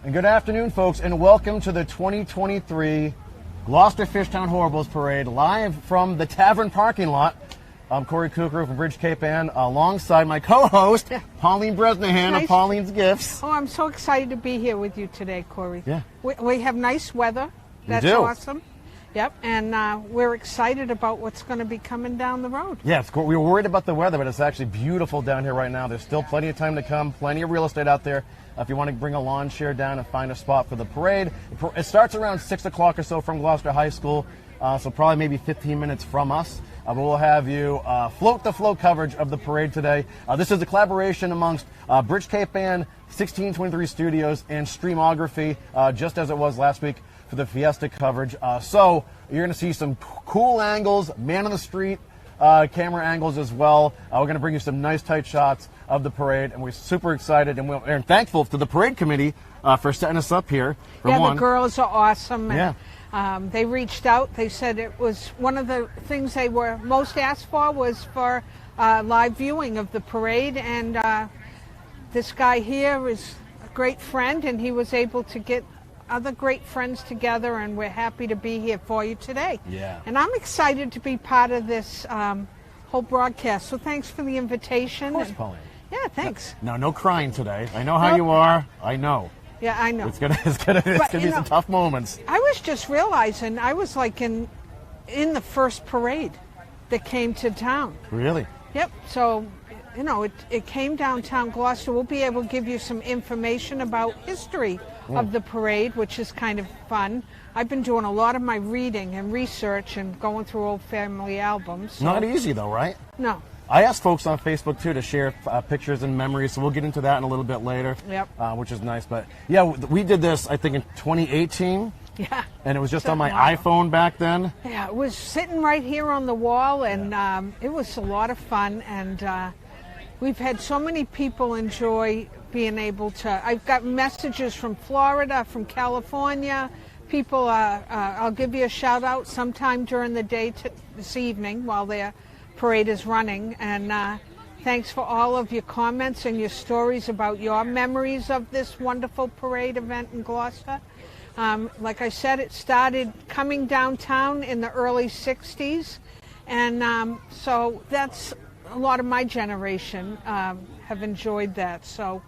And good afternoon, folks, and welcome to the 2023 Gloucester Fishtown Horribles Parade, live from the tavern parking lot. I'm Corey Kukru from Bridge Cape Ann, alongside my co-host, Pauline Bresnahan of Pauline's Gifts. Oh, I'm so excited to be here with you today, Corey. Yeah. We have nice weather. That's awesome. Yep, and we're excited about what's going to be coming down the road. Yeah, we were worried about the weather, but it's actually beautiful down here right now. There's still plenty of time to come, plenty of real estate out there. If you want to bring a lawn chair down and find a spot for the parade, it starts around 6 o'clock or so from Gloucester High School, so probably maybe 15 minutes from us. But we'll have you float the flow coverage of the parade today. This is a collaboration amongst Bridge Cape Ann, 1623 Studios, and Streamography, just as it was last week for the Fiesta coverage. So you're going to see some cool angles, man on the street camera angles as well. We're going to bring you some nice tight shots of the parade, and we're super excited and we're thankful to the parade committee for setting us up here. The girls are awesome. And, they reached out. They said it was one of the things they were most asked for was for live viewing of the parade, and this guy here is a great friend, and he was able to get other great friends together, and we're happy to be here for you today. Yeah. And I'm excited to be part of this whole broadcast, so thanks for the invitation. Of course, Pauline. Yeah, thanks. No crying today. I know how you are. I know. Yeah, I know. It's gonna be some tough moments. I was just realizing I was like in the first parade that came to town. Really? Yep. So, it came downtown Gloucester. We'll be able to give you some information about history of the parade, which is kind of fun. I've been doing a lot of my reading and research and going through old family albums. So. Not easy though, right? No. I asked folks on Facebook too to share pictures and memories, so we'll get into that in a little bit later. Yep. Which is nice. But yeah, we did this I think in 2018. Yeah. And it was just on my iPhone back then. Yeah, it was sitting right here on the wall, and it was a lot of fun. And we've had so many people enjoy being able to. I've got messages from Florida, from California. People, I'll give you a shout out sometime during the day this evening while their parade is running. And thanks for all of your comments and your stories about your memories of this wonderful parade event in Gloucester. Like I said, it started coming downtown in the early 60s. And so that's a lot of my generation have enjoyed that. So,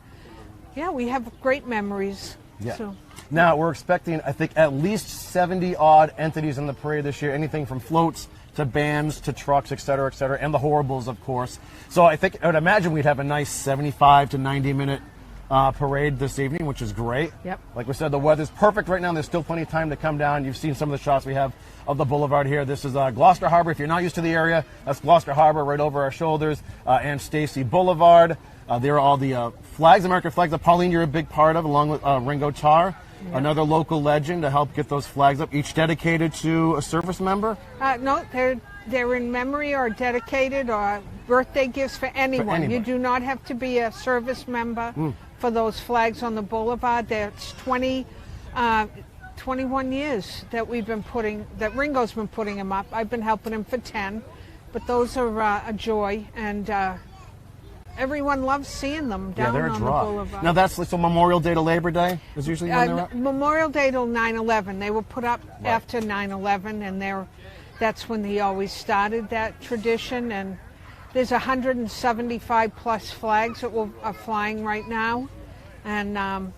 yeah, we have great memories. Yeah. So. Now, we're expecting, I think, at least 70-odd entities in the parade this year, anything from floats to bands to trucks, et cetera, and the Horribles, of course. So I would imagine we'd have a nice 75 to 90-minute parade this evening, which is great. Yep. Like we said, the weather's perfect right now. There's still plenty of time to come down. You've seen some of the shots we have of the boulevard here. This is Gloucester Harbor. If you're not used to the area, that's Gloucester Harbor right over our shoulders, and Stacy Boulevard. There are all the flags, American flags that, Pauline, you're a big part of, along with Ringo Tarr, another local legend to help get those flags up, each dedicated to a service member? No, they're in memory or dedicated or birthday gifts for anyone. You do not have to be a service member for those flags on the boulevard. That's 21 years that Ringo's been putting them up. I've been helping him for 10, but those are a joy, and everyone loves seeing them down on the boulevard. Now that's so Memorial Day to Labor Day is usually when they're up? Memorial Day till 9/11. They were put up after 9/11, and that's when he always started that tradition. And there's 175 plus flags that are flying right now, and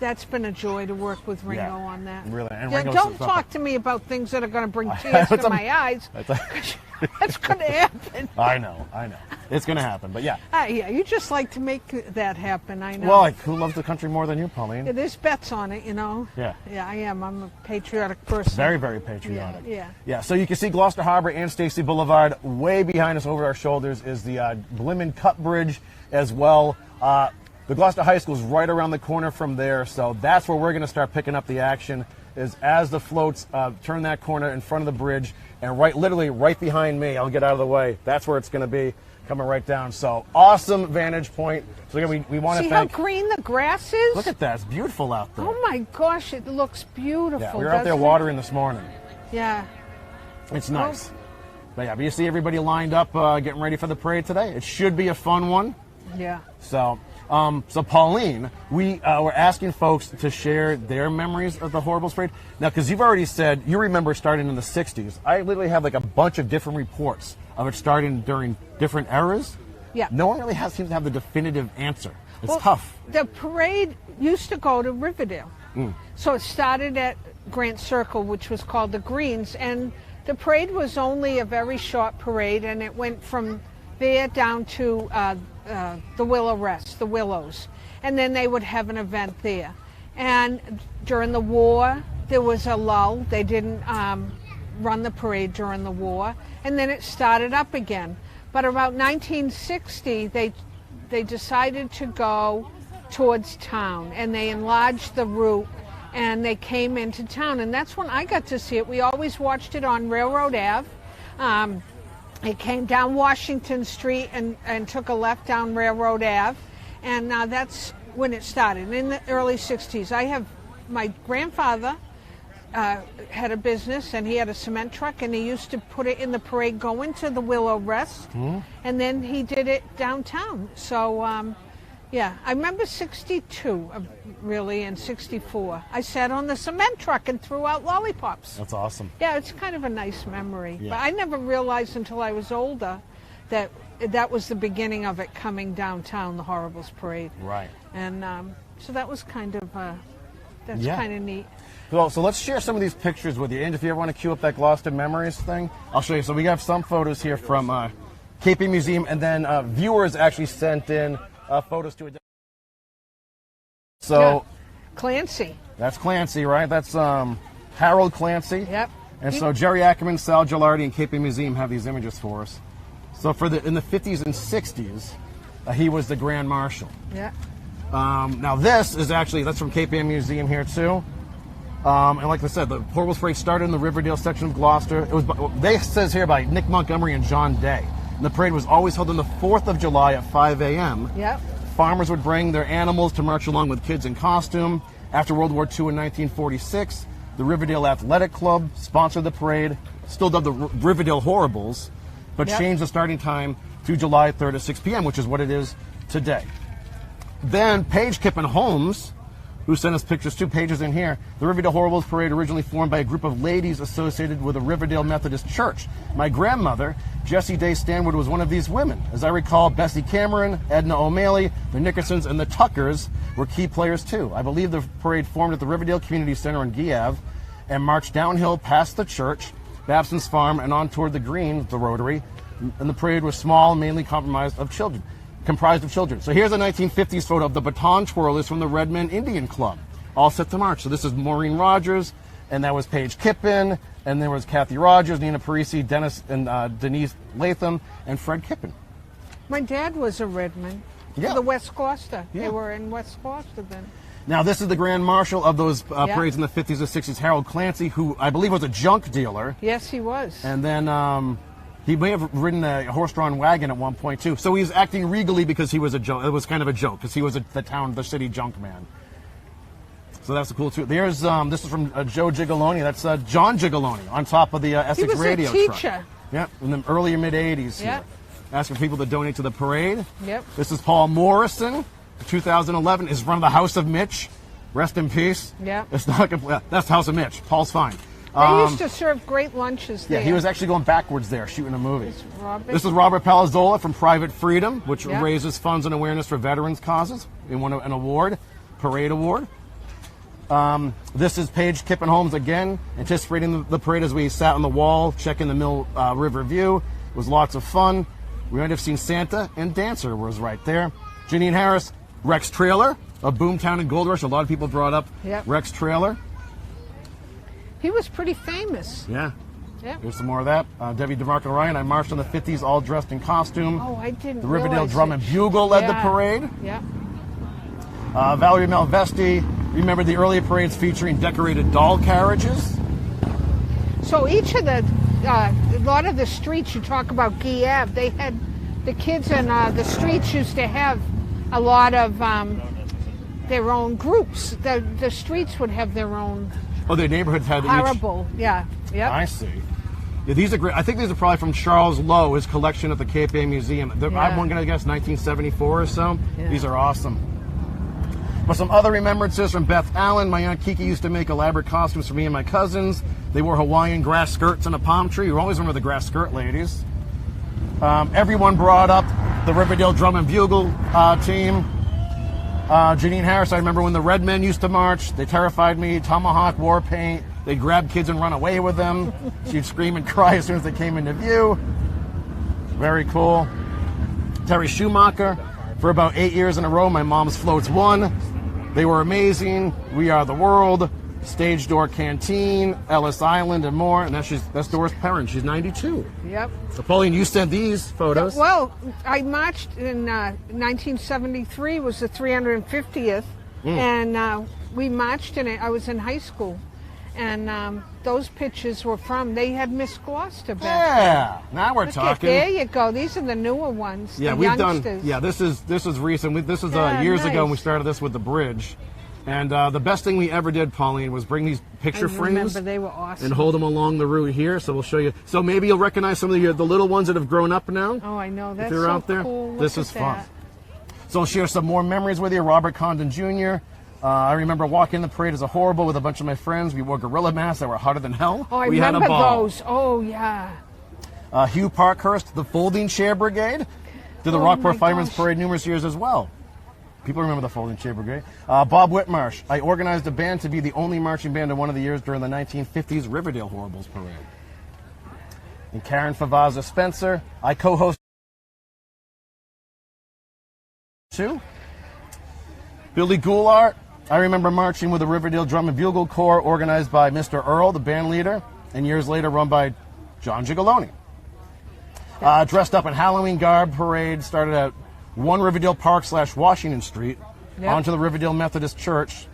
that's been a joy to work with Ringo on that. Really, and don't talk to me about things that are going to bring tears to my eyes. That's going to happen. I know. It's going to happen, but yeah. Yeah, you just like to make that happen, I know. Well, who loves the country more than you, Pauline? Yeah, there's bets on it, Yeah. Yeah, I am. I'm a patriotic person. Very, very patriotic. Yeah. So you can see Gloucester Harbor and Stacy Boulevard. Way behind us over our shoulders is the Blimmin Cut Bridge as well. The Gloucester High School is right around the corner from there, so that's where we're going to start picking up the action, is as the floats turn that corner in front of the bridge, and literally right behind me, I'll get out of the way, that's where it's going to be, coming right down. So awesome vantage point. So again, we want to thank... See how green the grass is? Look at that, it's beautiful out there. Oh my gosh, it looks beautiful. Yeah, we were out there watering this morning. Yeah. It's nice. But you see everybody lined up getting ready for the parade today. It should be a fun one. Yeah. So... So Pauline, we were asking folks to share their memories of the Horribles Parade. Now, because you've already said you remember starting in the 60s. I literally have like a bunch of different reports of it starting during different eras. Yeah. No one really seems to have the definitive answer. It's tough. The parade used to go to Riverdale. So it started at Grant Circle, which was called the Greens, and the parade was only a very short parade, and it went from there down to the Willow Rest, the Willows, and then they would have an event there. And during the war, there was a lull. They didn't run the parade during the war, and then it started up again. But about 1960, they decided to go towards town, and they enlarged the route, and they came into town, and that's when I got to see it. We always watched it on Railroad Ave. It came down Washington Street and took a left down Railroad Ave, and that's when it started, in the early 60s. My grandfather had a business, and he had a cement truck, and he used to put it in the parade going to the Willow Rest, and then he did it downtown. So, yeah, I remember 62, really, and 64. I sat on the cement truck and threw out lollipops. That's awesome. Yeah, it's kind of a nice memory. Yeah. But I never realized until I was older that was the beginning of it coming downtown, the Horribles Parade. Right. And so that was kind of, that's Yeah. kind of neat. Well, so let's share some of these pictures with you. And if you ever want to cue up that Gloucester Memories thing, I'll show you. So we have some photos here from KP Museum, and then viewers actually sent in photos to it. So Yeah. Clancy. that's Clancy, right? That's Harold Clancy. Yep. And so Jerry Ackerman, Sal Gilardi, and KP Museum have these images for us. So in the 50s and 60s, he was the Grand Marshal. Yeah. Now this is that's from KPM Museum here too. And like I said, the Horribles Parade started in the Riverdale section of Gloucester. It says here by Nick Montgomery and John Day. And the parade was always held on the 4th of July at 5 a.m. Yep. Farmers would bring their animals to march along with kids in costume. After World War II in 1946, the Riverdale Athletic Club sponsored the parade, still dubbed the Riverdale Horribles, but Yep. changed the starting time to July 3rd at 6 p.m., which is what it is today. Then Paige Kippen Holmes, who sent us pictures, 2 pages in here. The Riverdale Horribles Parade originally formed by a group of ladies associated with the Riverdale Methodist Church. My grandmother, Jessie Day Stanwood, was one of these women. As I recall, Bessie Cameron, Edna O'Malley, the Nickersons, and the Tuckers were key players too. I believe the parade formed at the Riverdale Community Center on Guy Ave and marched downhill past the church, Babson's Farm, and on toward the Green, the Rotary. And the parade was small, mainly comprised of children. So here's a 1950s photo of the baton twirlers from the Redmen Indian Club, all set to march. So this is Maureen Rogers, and that was Paige Kippen, and there was Kathy Rogers, Nina Parisi, Denise Latham, and Fred Kippen. My dad was a Redman. Yeah. For the West Gloucester. Yeah. They were in West Gloucester then. Now this is the Grand Marshal of those parades in the 50s and 60s, Harold Clancy, who I believe was a junk dealer. Yes, he was. And then he may have ridden a horse-drawn wagon at one point too. So he's acting regally because he was a joke. It was kind of a joke because he was the city junk man. So that's cool too. There's this is from Joe Gigaloni. That's John Gigaloni on top of the Essex radio He was a truck. teacher. Yeah, in the early mid-'80s. Yeah. Here. Asking people to donate to the parade. Yep. This is Paul Morrison. 2011 is from the House of Mitch. Rest in peace. Yeah. It's not. That's House of Mitch. Paul's fine. They used to serve great lunches there. Yeah, he was actually going backwards there, shooting a movie. Robert. This is Robert Palazzola from Private Freedom, which Yeah. raises funds and awareness for veterans causes. He won an award, parade award. This is Paige Kippen Holmes again, anticipating the parade as we sat on the wall, checking the Mill River view. It was lots of fun. We might have seen Santa and Dancer was right there. Janine Harris, Rex Trailer of Boomtown and Gold Rush. A lot of people brought up Yep. Rex Trailer. He was pretty famous. Yeah. Yeah. Here's some more of that. Debbie DeMarco Ryan. I marched in the 50s all dressed in costume. Oh, I didn't The Riverdale realize Drum it. and Bugle led the Yeah. parade. Yeah. Valerie Malvesti. Remember the earlier parades featuring decorated doll carriages? So each of a lot of the streets, you talk about Guy Ave, they had, the kids in the streets used to have a lot of their own groups. The streets would have their own Oh, the neighborhoods had each. horrible, yeah, I yeah. see. Yeah, these are great. I think these are probably from Charles Lowe, his collection at the Cape Bay Museum. I'm going to guess 1974 or so. Yeah. These are awesome. But some other remembrances from Beth Allen. My Aunt Kiki used to make elaborate costumes for me and my cousins. They wore Hawaiian grass skirts and a palm tree. You always remember the grass skirt ladies. Everyone brought up the Riverdale Drum and Bugle team. Janine Harris, I remember when the Red Men used to march. They terrified me. Tomahawk, war paint. They'd grab kids and run away with them. She'd scream and cry as soon as they came into view. Very cool. Terry Schumacher. For about 8 years in a row, my mom's floats won. They were amazing. We Are the World. Stage Door Canteen, Ellis Island, and more. And that's Doris Perrin. She's 92. Yep. So, Pauline, you sent these photos. Well, I marched in 1973, was the 350th, and we marched in it. I was in high school, and those pictures were they had Miss Gloucester back Yeah, now we're then. talking. There you go. These are the newer ones. Yeah, the we've youngsters. done. Yeah, this is recent. This is years nice. ago when we started this with the bridge. And the best thing we ever did, Pauline, was bring these picture I frames remember they were awesome. and hold them along the route here. So we'll show you. So maybe you'll recognize some of the little ones that have grown up now. Oh, I know. That's if you're so out there. cool. This Look is at fun. that. So I'll share some more memories with you. Robert Condon Jr. I remember walking the parade as a horrible with a bunch of my friends. We wore gorilla masks that were hotter than hell. Oh, I we remember had a ball. those. Oh, yeah. Hugh Parkhurst, the Folding Chair Brigade, did the Oh, Rockport my Firemen's gosh. Parade numerous years as well. People remember the Folding Chair Brigade. Bob Whitmarsh, I organized a band to be the only marching band in one of the years during the 1950s Riverdale Horribles Parade. And Karen Favaza Spencer, I co-host too. Billy Goulart, I remember marching with the Riverdale Drum and Bugle Corps organized by Mr. Earl, the band leader, and years later run by John Gigaloni. Dressed up in Halloween garb parade, started at 1 Riverdale Park / Washington Street, onto the Riverdale Methodist Church.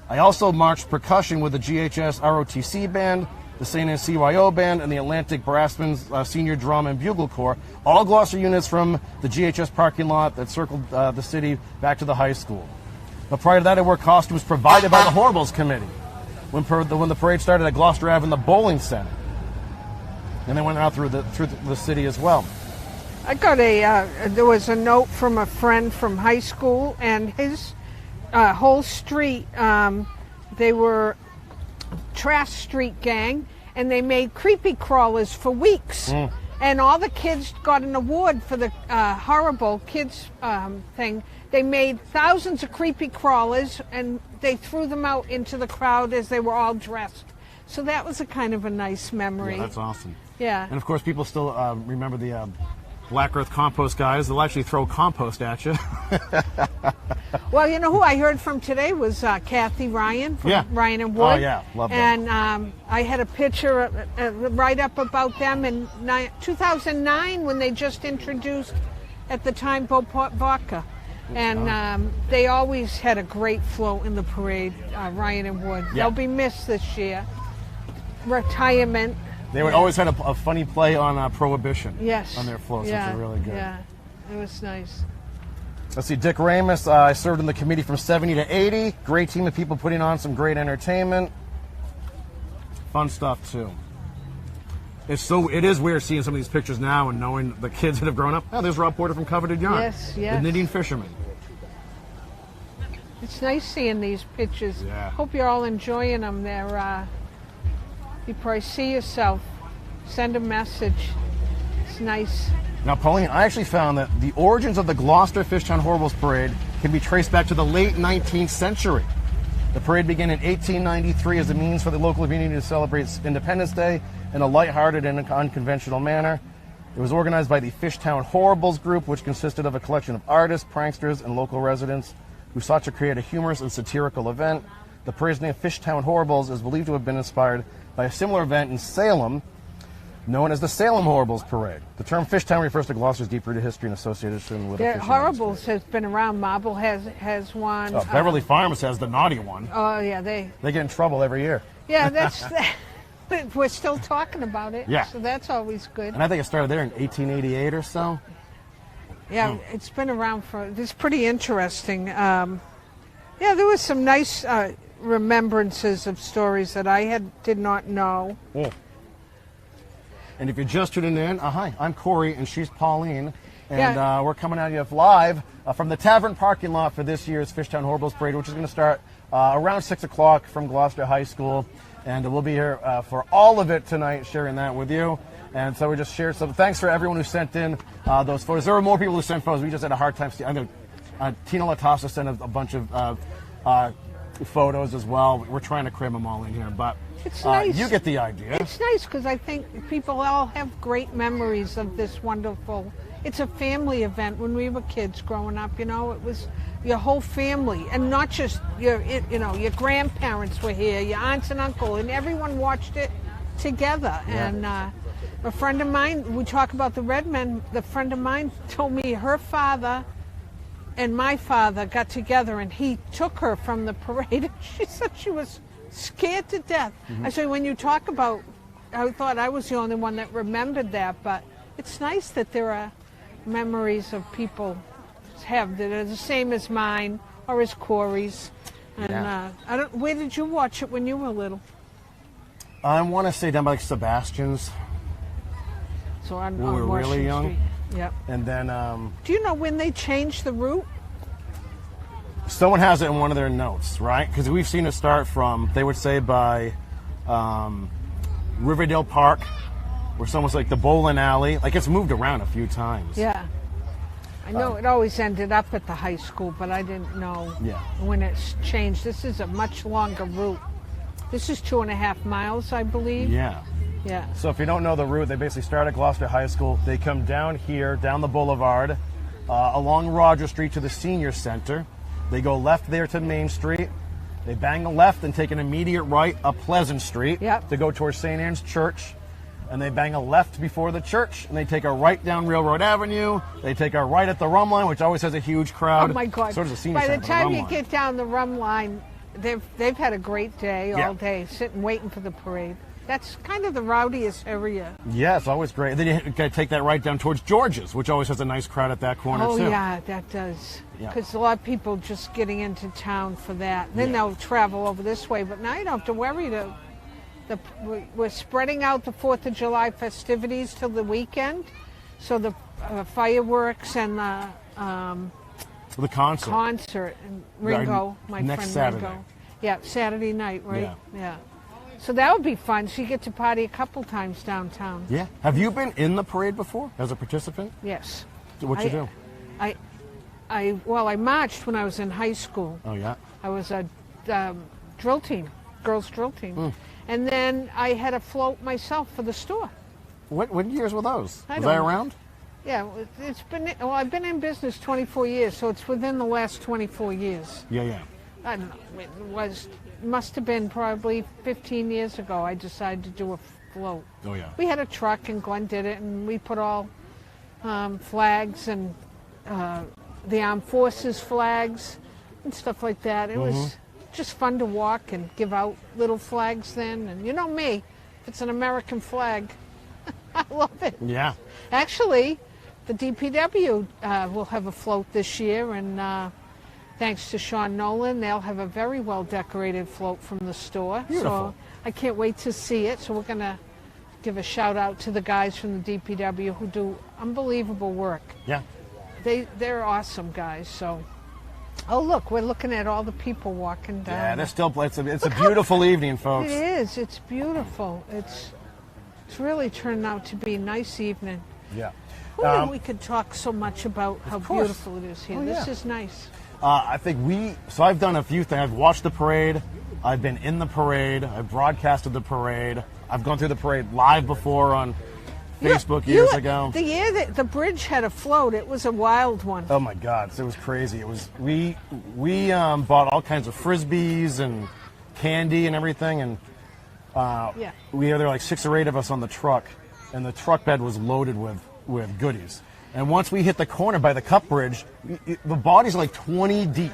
I also marched percussion with the GHS ROTC band, the St. Anne CYO band, and the Atlantic Brassman's Senior Drum and Bugle Corps, all Gloucester units from the GHS parking lot that circled the city back to the high school. But prior to that, I wore costumes provided by the Horribles Committee when the parade started at Gloucester Ave in the bowling center. And they went out through the city as well. I got there was a note from a friend from high school, and his whole street, they were Trash Street Gang, and they made creepy crawlers for weeks. And all the kids got an award for the horrible kids thing. They made thousands of creepy crawlers, and they threw them out into the crowd as they were all dressed. So that was a kind of a nice memory. Yeah, that's awesome. Yeah. And of course, people still remember the Black Earth compost guys. They'll actually throw compost at you. Well, you know who I heard from today was Kathy Ryan from Ryan and Wood. Oh, yeah. Love them. And I had a picture, write-up about them in 2009 when they just introduced, at the time, Beauport Vodka. And they always had a great flow in the parade, Ryan and Wood. Yeah. They'll be missed this year. Retirement. They would always had a funny play on Prohibition. Yes. On their floats, which are really good. Yeah, it was nice. Let's see, Dick Ramus, I served in the committee from 70 to 80. Great team of people putting on some great entertainment. Fun stuff, too. It is weird seeing some of these pictures now and knowing the kids that have grown up. Oh, there's Rob Porter from Coveted Yarn. Yes, yes. The knitting fisherman. It's nice seeing these pictures. Yeah. Hope you're all enjoying them. They're, you probably see yourself. Send a message. It's nice. Now, Pauline, I actually found that the origins of the Gloucester Fishtown Horribles Parade can be traced back to the late 19th century. The parade began in 1893 as a means for the local community to celebrate Independence Day in a lighthearted and unconventional manner. It was organized by the Fishtown Horribles group, which consisted of a collection of artists, pranksters, and local residents who sought to create a humorous and satirical event. The parade's name, Fishtown Horribles, is believed to have been inspired by a similar event in Salem, known as the Salem Horribles Parade. The term Fishtown refers to Gloucester's deep-rooted history and association with the fishing Horribles industry. has been around. Marble has one. Beverly Farms has the naughty one. Oh yeah, they They get in trouble every year. yeah that's we're still talking about it. Yeah. So that's always good. And I think it started there in 1888 or so. Yeah, it's been around for. It's pretty interesting. Yeah, there was some nice remembrances of stories that I did not know. Yeah. And if you're just tuning in, hi, I'm Corey and she's Pauline. And Yeah. we're coming at you live from the tavern parking lot for this year's Fishtown Horribles Parade, which is going to start around 6 o'clock from Gloucester High School. And we'll be here for all of it tonight, sharing that with you. And so we just shared some. Thanks for everyone who sent in those photos. There were more people who sent photos. We just had a hard time. I know Tina Latassa sent a bunch of photos as well. We're trying to cram them all in here, but It's nice. you get the idea. It's nice because I think people all have great memories of this wonderful. It's a family event. When we were kids growing up, it was your whole family, and not just your grandparents were here, your aunts and uncle, and everyone watched it together. Yeah. And a friend of mine, we talk about the Red Men. The friend of mine told me her father and my father got together, and he took her from the parade. She said she was scared to death. I said, when you talk about, I thought I was the only one that remembered that, but it's nice that there are memories of people have that are the same as mine or as Corey's. And Yeah. where did you watch it when you were little? I want to say down by like Sebastian's, So on, when on we were Washington really young. Street. Yep. And then Do you know when they changed the route? someone has it in one of their notes, right? Because we've seen it start from, they would say by Riverdale Park, where someone's like the bowling alley. Like it's moved around a few times. Yeah. I know it always ended up at the high school, but I didn't know Yeah. when it's changed. This is a much longer route. This is 2.5 miles, I believe. Yeah. Yeah. So if you don't know the route, they basically start at Gloucester High School. They come down here, down the boulevard, along Roger Street to the Senior Center. They go left there to Main Street. They bang a left and take an immediate right up Pleasant Street Yep. to go towards St. Anne's Church. And they bang a left before the church, and they take a right down Railroad Avenue. They take a right at the Rum Line, which always has a huge crowd. Oh my God! So does the Senior By Center. the time Rum you Line. get down the Rum Line, they've had a great day Yeah. all day, sitting waiting for the parade. That's kind of the rowdiest area. Yeah, it's always great. Then you got to take that right down towards George's, which always has a nice crowd at that corner Oh too. yeah, that does. Yeah. Because a lot of people just getting into town for that. Then Yeah. they'll travel over this way. But now you don't have to worry. We're spreading out the 4th of July festivities till the weekend. So the fireworks and the The concert. concert and Ringo, my next friend Saturday. Ringo. Yeah, Saturday night, right? Yeah. So that would be fun. So you get to party a couple times downtown. Yeah. Have you been in the parade before as a participant? Yes. What'd you do? I marched when I was in high school. Oh yeah. I was a drill team, girls drill team. And then I had a float myself for the store. What years were those? I Was don't I know. around? Yeah, I've been in business 24 years, so it's within the last 24 years. Yeah. I don't know, must have been probably 15 years ago I decided to do a float. Oh yeah. We had a truck and Glenn did it, and we put all flags and the armed forces flags and stuff like that. It was just fun to walk and give out little flags then. And you know me, if it's an American flag, I love it. Yeah. Actually, the DPW will have a float this year, and thanks to Sean Nolan, they'll have a very well decorated float from the store. Beautiful. So I can't wait to see it. So we're going to give a shout out to the guys from the DPW who do unbelievable work. Yeah. They're awesome guys. So, oh look, we're looking at all the people walking down. Yeah. There's still it's a beautiful evening, folks. It is. It's beautiful. It's really turned out to be a nice evening. Yeah. Who knew we could talk so much about how course. beautiful it is here? Oh, This yeah. is nice. I think I've done a few things. I've watched the parade. I've been in the parade. I've broadcasted the parade. I've gone through the parade live before on Facebook years ago. The year that the bridge had a float, it was a wild one. Oh my God, it was crazy. It was we bought all kinds of frisbees and candy and everything, and Yeah. there were like 6 or 8 of us on the truck, and the truck bed was loaded with goodies. And once we hit the corner by the Cup Bridge, the bodies are like 20 deep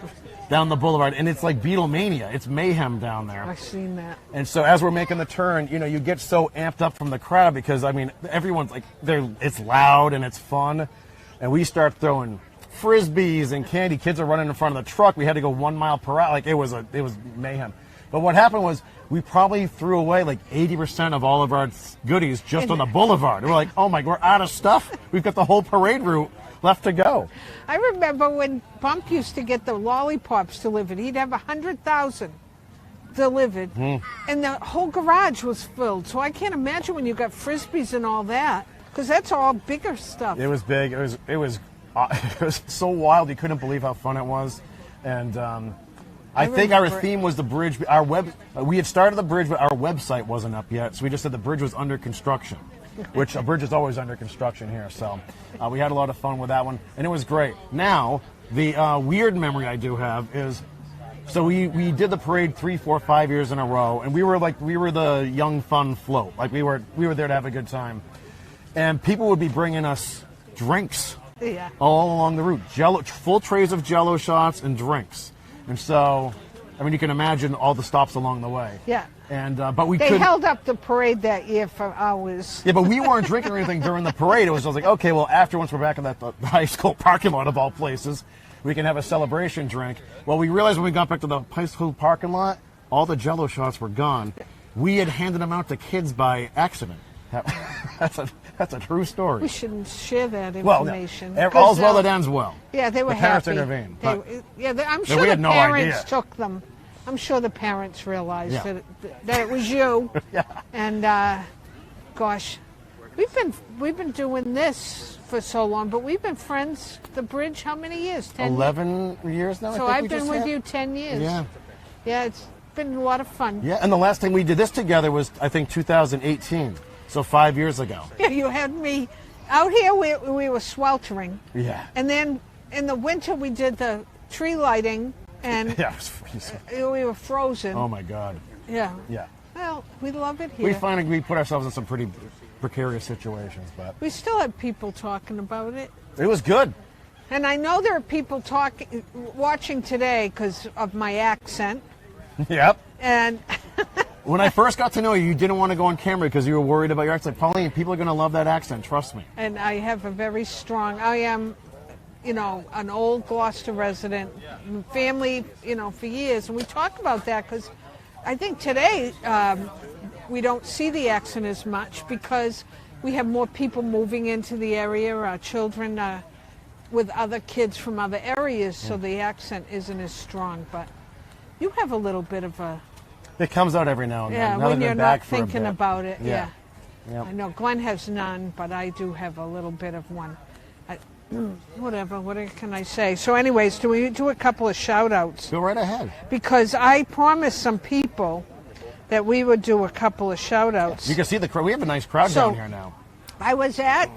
down the boulevard, and it's like Beatlemania. It's mayhem down there. I've seen that. And so as we're making the turn, you get so amped up from the crowd because, I mean, everyone's like, it's loud and it's fun. And we start throwing frisbees and candy. Kids are running in front of the truck. We had to go 1 mile per hour. Like, it was mayhem. But what happened was we probably threw away like 80% of all of our goodies just on the boulevard. We're like, oh my, we're out of stuff. We've got the whole parade route left to go. I remember when Bump used to get the lollipops delivered. He'd have 100,000 delivered, and the whole garage was filled. So I can't imagine when you got Frisbees and all that, because that's all bigger stuff. It was big. It was so wild. You couldn't believe how fun it was. And I think our theme was the bridge. We had started the bridge, but our website wasn't up yet. So we just said the bridge was under construction, which a bridge is always under construction here. So we had a lot of fun with that one, and it was great. Now, the weird memory I do have is, so we did the parade 3, 4, 5 years in a row, and we were the young fun float. Like we were there to have a good time, and people would be bringing us drinks all along the route, full trays of Jello shots and drinks. And so, I mean, you can imagine all the stops along the way. Yeah. And but they held up the parade that year for hours. Yeah, but we weren't drinking or anything during the parade. It was just like, okay, well, once we're back in the high school parking lot of all places, we can have a celebration drink. Well, we realized when we got back to the high school parking lot, all the Jello shots were gone. We had handed them out to kids by accident. That's a true story. We shouldn't share that information. Well, all's well that ends well. Yeah, they were the parents happy. intervened. I'm sure the parents took them. I'm sure the parents realized that it was you. Yeah. And gosh, we've been doing this for so long, but we've been friends. The bridge, how many years? 11 years now. So I've been with you 10 years. Yeah. Yeah, it's been a lot of fun. Yeah, and the last time we did this together was, I think, 2018. So 5 years ago. Yeah, you had me out here. We were sweltering. Yeah. And then in the winter we did the tree lighting, and yeah, it was freezing. We were frozen. Oh my God. Yeah. Yeah. Well, we love it here. We put ourselves in some pretty precarious situations, but we still have people talking about it. It was good. And I know there are people watching today because of my accent. Yep. And when I first got to know you, you didn't want to go on camera because you were worried about your accent. Pauline, people are going to love that accent. Trust me. And I have a very strong. I am, an old Gloucester resident, family, for years, and we talk about that because I think today we don't see the accent as much because we have more people moving into the area. Our children with other kids from other areas, so the accent isn't as strong. But you have a little bit of a. It comes out every now and then. Yeah, when you're not thinking about it. Yeah. Yep. I know Glenn has none, but I do have a little bit of one. Whatever, what can I say? So anyways, do we do a couple of shout-outs? Go right ahead. Because I promised some people that we would do a couple of shout-outs. You can see the crowd. We have a nice crowd down here now. I was at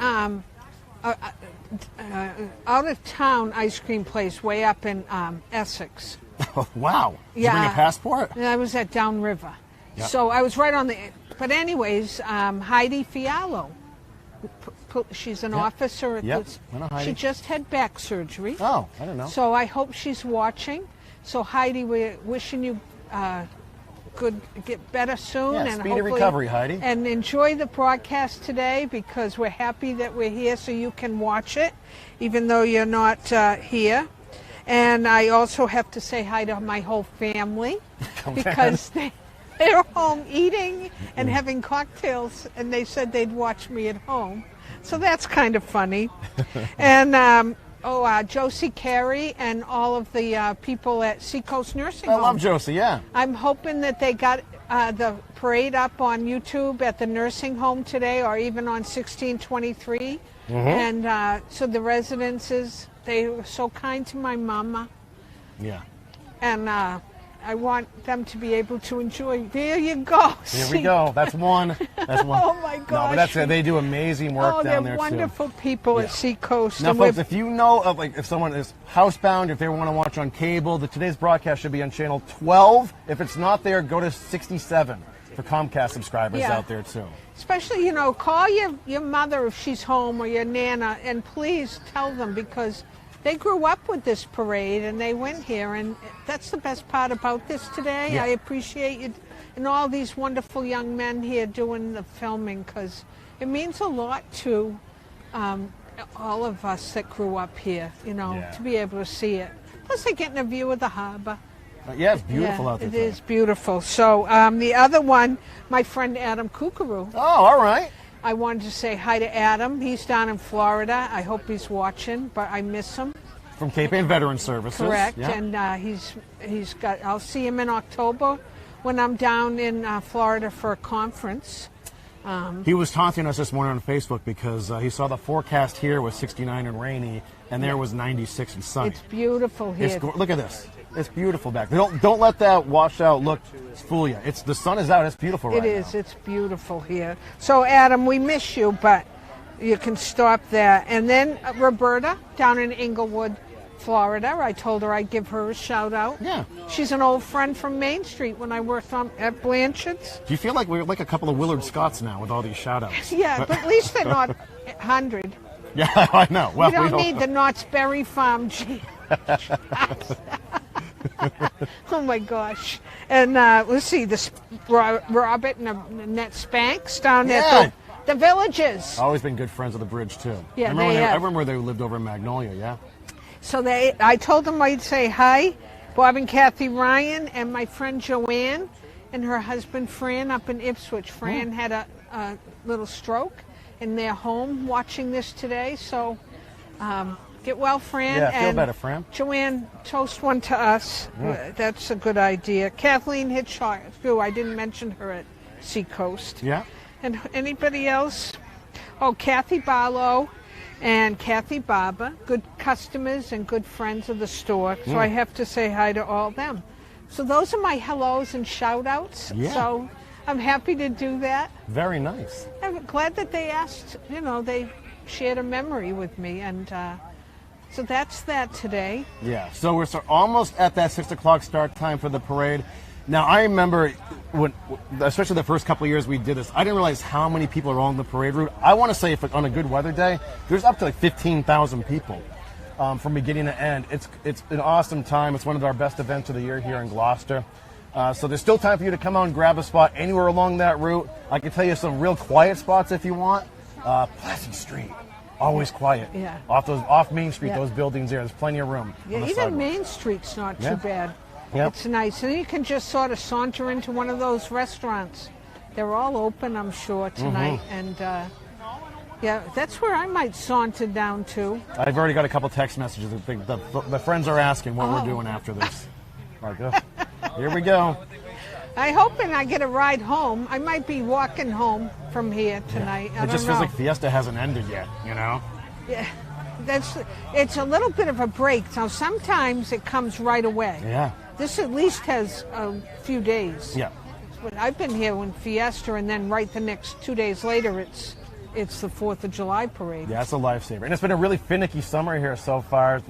out-of-town ice cream place way up in Essex. Oh, wow. Did you bring a passport? I was at Downriver. Yep. So I was right on the... But anyways, Heidi Fialo. She's an officer at this. She just had back surgery. Oh, I don't know. So I hope she's watching. So Heidi, we're wishing you get better soon. Yeah, and speedy recovery, Heidi. And enjoy the broadcast today because we're happy that we're here so you can watch it, even though you're not here. And I also have to say hi to my whole family because they're home eating and having cocktails, and they said they'd watch me at home. So that's kind of funny. And Josie Carey and all of the people at Seacoast Nursing Home. I love Josie, yeah. I'm hoping that they got the parade up on YouTube at the nursing home today or even on 1623. Mm-hmm. And so the residences, they were so kind to my mama. Yeah. And I want them to be able to enjoy. There you go. Here we go. That's one. That's one. Oh my gosh. No, but that's it. They do amazing work down there too. Oh, they're wonderful people at Seacoast. Now, folks, if you know of if someone is housebound, if they want to watch on cable, today's broadcast should be on channel 12. If it's not there, go to 67 for Comcast subscribers out there too. Especially, call your mother if she's home or your nana, and please tell them because they grew up with this parade and they went here, and that's the best part about this today. I appreciate you and all these wonderful young men here doing the filming because it means a lot to all of us that grew up here, to be able to see it. Plus, they're getting a view of the harbor. Yeah, it's beautiful out there. It is beautiful. So the other one, my friend Adam Kukuru. Oh, all right. I wanted to say hi to Adam. He's down in Florida. I hope he's watching, but I miss him. From Cape Ann Veteran Services. Correct. Yeah. And he's got. I'll see him in October when I'm down in Florida for a conference. He was taunting us this morning on Facebook because he saw the forecast here was 69 and rainy, and there was 96 and sunny. It's beautiful here. Look at this. It's beautiful back there. Don't let that washout look fool you. The sun is out. It's beautiful right now. It is. It's beautiful here. So, Adam, we miss you, but you can stop there. And then Roberta down in Inglewood, Florida. I told her I'd give her a shout out. Yeah. She's an old friend from Main Street when I worked at Blanchard's. Do you feel like we're like a couple of Willard Scotts now with all these shout outs? Yeah, but at least they're not 100. Yeah, I know. Well, we don't need the Knott's Berry Farm Oh my gosh. And let's see, Robert and Annette Spanks down at the Villages. Always been good friends of the bridge too. Yeah, I remember they lived over in Magnolia, yeah. So I told them I'd say hi, Bob and Kathy Ryan and my friend Joanne and her husband Fran up in Ipswich. Fran had a little stroke and they're home watching this today. So get well, Fran. Yeah, feel better, Fran. Joanne, toast one to us. That's a good idea. Kathleen Hitchcock, I didn't mention her at Seacoast. Yeah. And anybody else? Oh, Kathy Barlow and Kathy Barber, good customers and good friends of the store. So I have to say hi to all of them. So those are my hellos and shout outs. Yeah. So I'm happy to do that. Very nice. I'm glad that they asked, they shared a memory with me. And so that's that today. Yeah, so we're almost at that 6 o'clock start time for the parade. Now, I remember when, especially the first couple of years we did this, I didn't realize how many people are on the parade route. I want to say if on a good weather day, there's up to like 15,000 people from beginning to end. It's an awesome time. It's one of our best events of the year here in Gloucester. So there's still time for you to come out and grab a spot anywhere along that route. I can tell you some real quiet spots if you want. Pleasant Street. Always quiet. Yeah. Off Main Street, those buildings there. There's plenty of room. Yeah, even Main Street's not too bad. Yep. It's nice. And you can just sort of saunter into one of those restaurants. They're all open, I'm sure, tonight. And that's where I might saunter down to. I've already got a couple text messages. The friends are asking what we're doing after this. Like, here we go. I hope I get a ride home. I might be walking home from here tonight. It just feels like Fiesta hasn't ended yet, Yeah, it's a little bit of a break. So sometimes it comes right away. Yeah. This at least has a few days. Yeah. But I've been here when Fiesta, and then right the next 2 days later, it's the 4th of July parade. Yeah, it's a lifesaver. And it's been a really finicky summer here so far. It's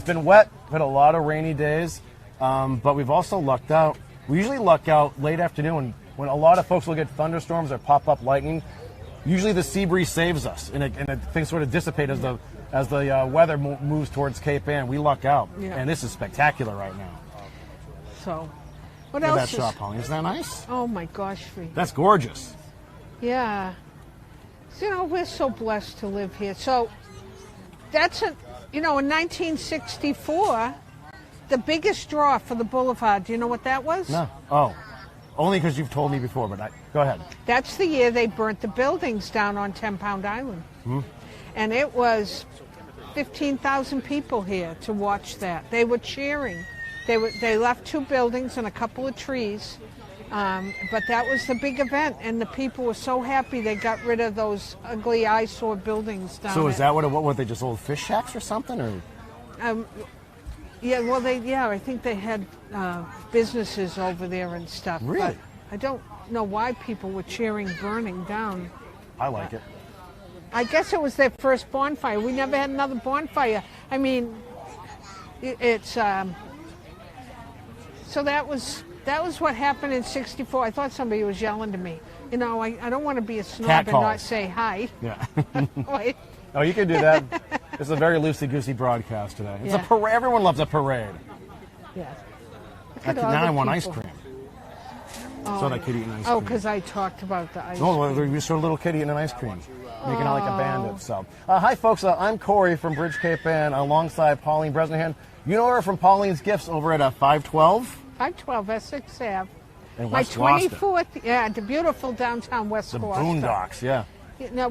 been wet. We've had a lot of rainy days, but we've also lucked out. We usually luck out late afternoon when a lot of folks will get thunderstorms or pop-up lightning. Usually the sea breeze saves us, and things sort of dissipate as the weather moves towards Cape Ann. We luck out, and this is spectacular right now. So, what Look else at that shop, Holly. Isn't that nice? Oh my gosh, that's gorgeous. Yeah. So, we're so blessed to live here. So that's in 1964, the biggest draw for the boulevard. Do you know what that was? No. Oh, only because you've told me before. But go ahead. That's the year they burnt the buildings down on 10 Pound Island, and it was 15,000 people here to watch that. They were cheering. They left 2 buildings and a couple of trees, but that was the big event, and the people were so happy they got rid of those ugly eyesore buildings down. So is that what were they, just old fish shacks or something, or? Yeah, well, I think they had businesses over there and stuff. Really? But I don't know why people were cheering burning down. I like it. I guess it was their first bonfire. We never had another bonfire. I mean, it's so that was what happened in '64. I thought somebody was yelling to me. I don't want to be a snob and not say hi. Yeah. Wait. Oh, you can do that. It's a very loosey-goosey broadcast today. It's a parade. Everyone loves a parade. Yeah. Now I want ice cream. Saw that kid eating ice Oh, cream. because I talked about the ice Oh, cream. we saw a little kid eating an ice cream, making out like a bandit. So, hi folks, I'm Corey from Bridge Cape Ann, alongside Pauline Bresnahan. You know her from Pauline's Gifts over at 512 512 Essex Ave. in My West Gloucester. 24th, the beautiful downtown West The Gloucester. Boondocks, yeah. Now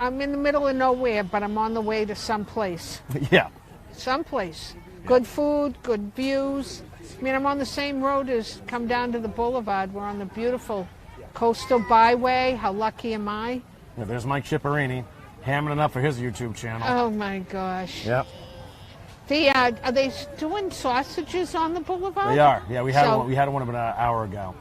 I'm in the middle of nowhere, but I'm on the way to someplace. Yeah. Someplace. Good food, good views. I mean, I'm on the same road as come down to the boulevard. We're on the beautiful coastal byway. How lucky am I? Yeah, there's Mike Chipperini, hamming it up for his YouTube channel. Oh my gosh. Yep. Are they doing sausages on the boulevard? They are. Yeah, we had So- one. We had one about an hour ago.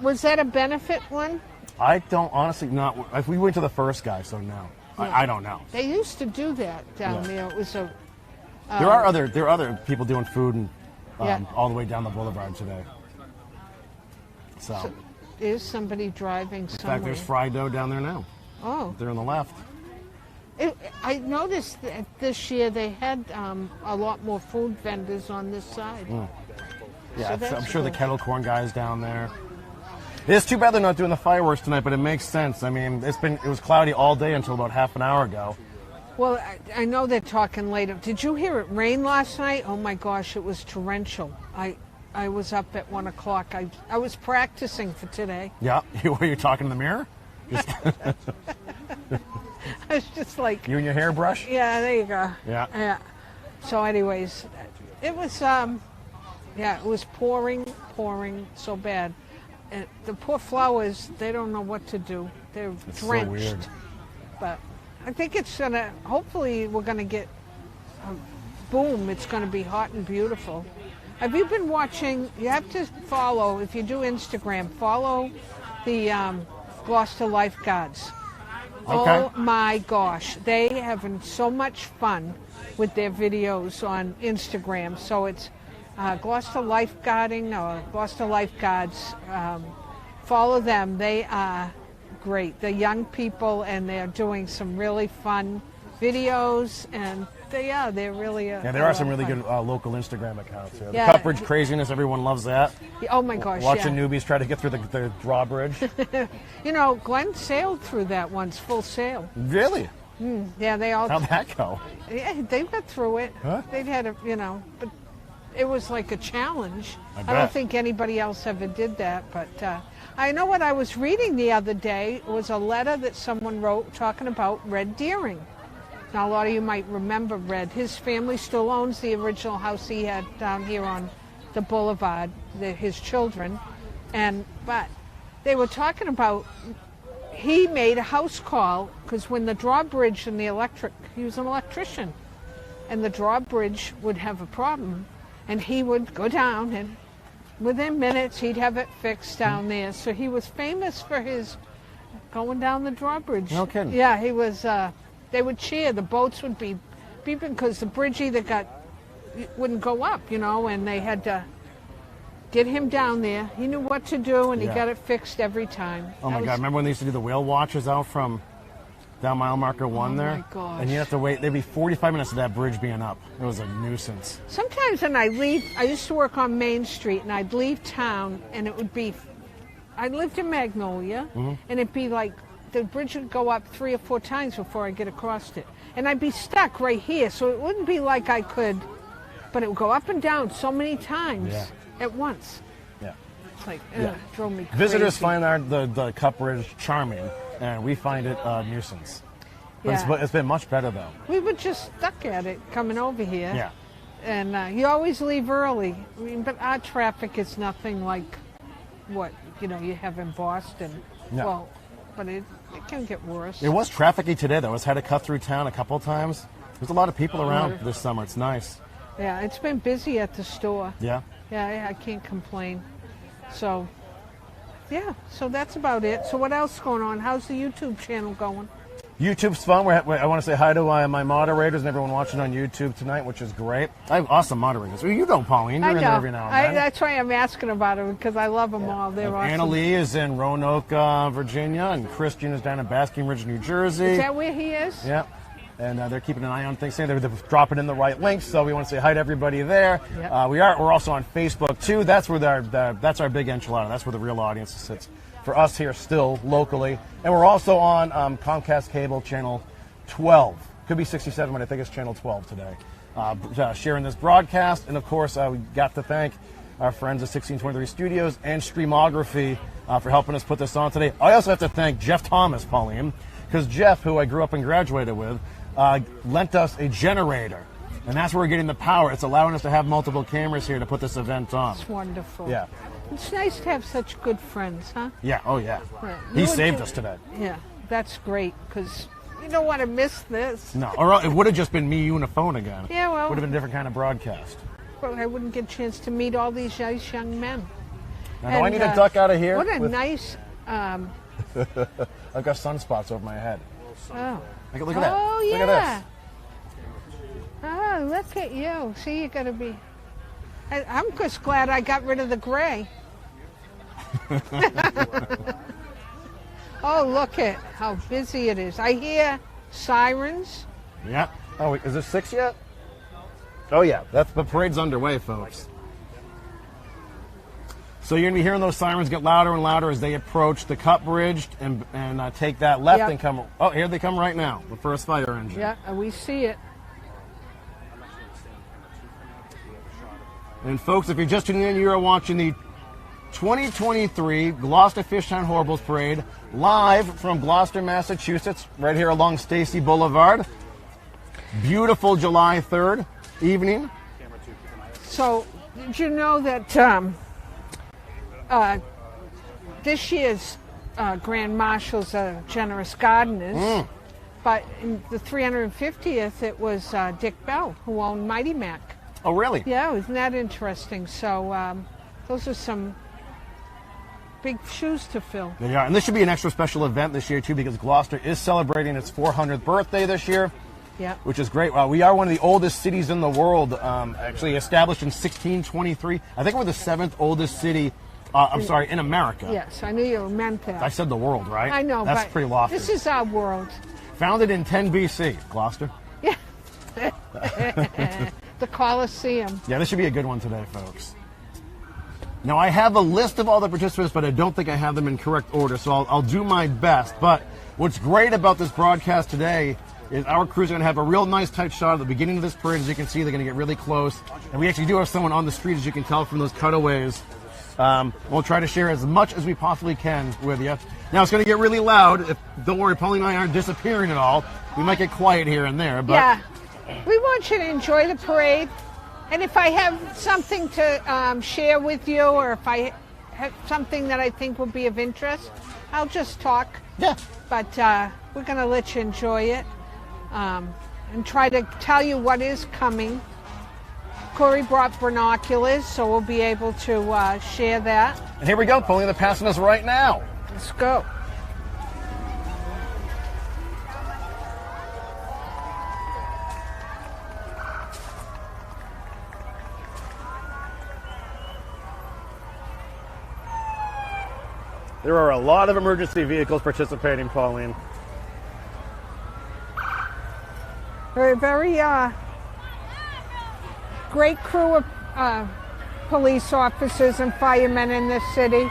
Was that a benefit one? I don't honestly not. If we went to the first guy, so no, I don't know. They used to do that down there. It was a There are other people doing food and Yeah. all the way down the boulevard today. So is somebody driving in somewhere. fact, there's fried dough down there now. Oh, They're on the left. I noticed that this year they had a lot more food vendors on this side. Yeah, So I'm that's sure the cool. kettle corn guys down there. It's too bad they're not doing the fireworks tonight, but it makes sense. I mean, it was cloudy all day until about half an hour ago. Well, I know they're talking later. Did you hear it rain last night? Oh my gosh, it was torrential. I was up at 1 o'clock. I was practicing for today. Yeah, were you talking in the mirror? Just I was just like, you and your hairbrush? yeah, there you go. Yeah. So, anyways, it was it was pouring so bad. And the poor flowers, they don't know what to do. They're It's so drenched. weird. But I think it's gonna. Hopefully, we're gonna get boom. It's gonna be hot and beautiful. Have you been watching? You have to follow, if you do Instagram, follow the Gloucester Lifeguards. Okay. Oh my gosh, they having so much fun with their videos on Instagram. So it's Gloucester Lifeguarding or Gloucester Lifeguards. Follow them. They are great. They're young people and they're doing some really fun videos, and they're really Yeah, there are some really good local Instagram accounts here. The Yeah. Cut Bridge craziness, everyone loves that. Oh my gosh, Watching yeah. newbies try to get through the drawbridge. You know, Glenn sailed through that once, full sail. Really? Yeah, they all. How'd that go? Yeah, they got through it. Huh? They'd had a, but it was like a challenge. I don't bet. think anybody else ever did that, but I know what I was reading the other day was a letter that someone wrote talking about Red Deering. Now, a lot of you might remember Red. His family still owns the original house he had down here on the boulevard, his children. But they were talking about, he made a house call because when the drawbridge and he was an electrician, and the drawbridge would have a problem, and he would go down, and within minutes he'd have it fixed down there. So he was famous for his going down the drawbridge. No kidding. Yeah, he was. They would cheer. The boats would be beeping because the bridge either wouldn't go up, and they had to get him down there. He knew what to do, and he Yeah. got it fixed every time. Oh my God! Remember when they used to do the whale watches out from down mile marker 1 there? my gosh. And you have to wait. There'd be 45 minutes of that bridge being up. It was a nuisance. Sometimes when I used to work on Main Street, and I'd leave town, and it would be, I lived in Magnolia, and it'd be like, the bridge would go up 3 or 4 times before I get across it. And I'd be stuck right here, so it wouldn't be like I could, but it would go up and down so many times Yeah. at once. Yeah. It's like, Yeah. it drove me crazy. Visitors find the Cut Bridge charming, and we find it a nuisance. But Yeah. it's been much better though. We were just stuck at it coming over here. Yeah. And you always leave early. I mean, but our traffic is nothing like what you have in Boston. No. Well, but it can get worse. It was trafficy today though. It's had to cut through town a couple times. There's a lot of people around this summer. It's nice. Yeah, it's been busy at the store. Yeah. Yeah, I can't complain. So, yeah, so that's about it. So what else is going on? How's the YouTube channel going? YouTube's fun. I want to say hi to my moderators and everyone watching on YouTube tonight, which is great. I have awesome moderators. Well, you know Pauline. You're I in know. there every now and then. That's why I'm asking about it, because I love them all. They're awesome. Anna Lee is in Roanoke, Virginia, and Christian is down in Basking Ridge, New Jersey. Is that where he is? Yeah. and they're keeping an eye on things. They're dropping in the right links, so we want to say hi to everybody there. Yep. We're also on Facebook too. That's where that's our big enchilada. That's where the real audience sits for us here still locally, and we're also on Comcast Cable Channel 12. Could be 67, but I think it's Channel 12 today. Sharing this broadcast, and of course we got to thank our friends at 1623 Studios and Streamography for helping us put this on today. I also have to thank Jeff Thomas, Pauline, because Jeff, who I grew up and graduated with, lent us a generator, and that's where we're getting the power. It's allowing us to have multiple cameras here to put this event on. It's wonderful. Yeah. It's nice to have such good friends, huh? Yeah, oh yeah. Right. He saved us today. Yeah, that's great, because you don't want to miss this. No, or it would have just been me, you, and a phone again. Yeah, well. Would have been a different kind of broadcast. Well, I wouldn't get a chance to meet all these nice young men. I know I need to duck out of here. What a nice... I've got sunspots over my head. Oh. Look at that. Oh, yeah. Look at this. Oh, look at you. See, you got to be... I'm just glad I got rid of the gray. Oh, look at how busy it is. I hear sirens. Yeah. Oh, wait, is there 6 yet? Oh, yeah. That's the parade's underway, folks. So you're going to be hearing those sirens get louder and louder as they approach the Cup Bridge and take that left and come... Oh, here they come right now, the first fire engine. Yeah, we see it. And folks, if you're just tuning in, you are watching the 2023 Gloucester Fishtown Horribles Parade live from Gloucester, Massachusetts, right here along Stacy Boulevard. Beautiful July 3rd evening. So, did you know that this year's Grand Marshals are generous gardeners, but in the 350th it was Dick Bell who owned Mighty Mac. Oh, really? Yeah, isn't that interesting? So those are some big shoes to fill. They are. And this should be an extra special event this year, too, because Gloucester is celebrating its 400th birthday this year, which is great. We are one of the oldest cities in the world, actually established in 1623. I think we're the 7th oldest city, in America. Yes, I knew you meant that. I said the world, right? I know, That's but pretty lofty. this is our world. Founded in 10 BC, Gloucester. Yeah. The Colosseum. Yeah, this should be a good one today, folks. Now, I have a list of all the participants, but I don't think I have them in correct order, so I'll do my best. But what's great about this broadcast today is our crews are going to have a real nice tight shot at the beginning of this parade. As you can see, they're going to get really close. And we actually do have someone on the street, as you can tell from those cutaways. We'll try to share as much as we possibly can with you. Now, it's going to get really loud. Don't worry, Pauline and I aren't disappearing at all. We might get quiet here and there. But yeah, we want you to enjoy the parade. And if I have something to share with you, or if I have something that I think will be of interest, I'll just talk. Yeah. But we're going to let you enjoy it and try to tell you what is coming. Corey brought binoculars, so we'll be able to share that. And here we go, Pauline, they're passing us right now. Let's go. There are a lot of emergency vehicles participating, Pauline. Very, very great crew of police officers and firemen in this city.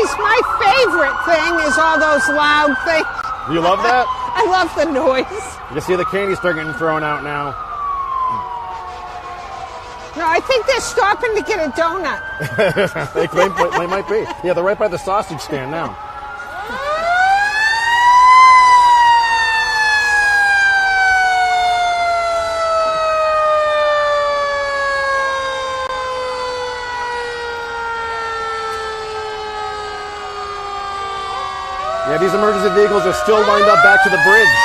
noise. My favorite thing is all those loud things. Do you love that? I love the noise. You can see the candy start getting thrown out now. No, I think they're stopping to get a donut. They might be. Yeah, they're right by the sausage stand now. Yeah, these emergency vehicles are still lined up back to the bridge.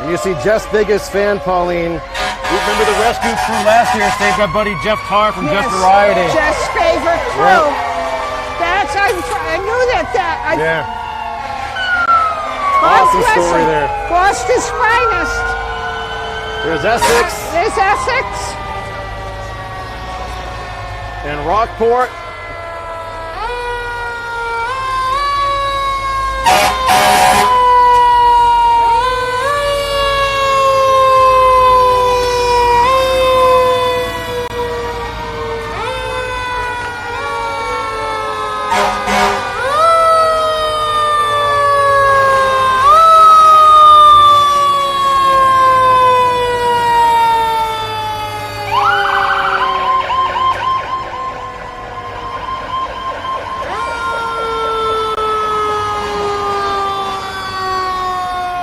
And you see Jeff's biggest fan, Pauline. You remember the rescue crew last year saved our buddy Jeff Carr from Just Variety. Jeff's favorite crew. Yep. That's I knew that. Yeah. God Awesome bless story him. there. Gloucester's finest. There's Essex There's Essex. and Rockport.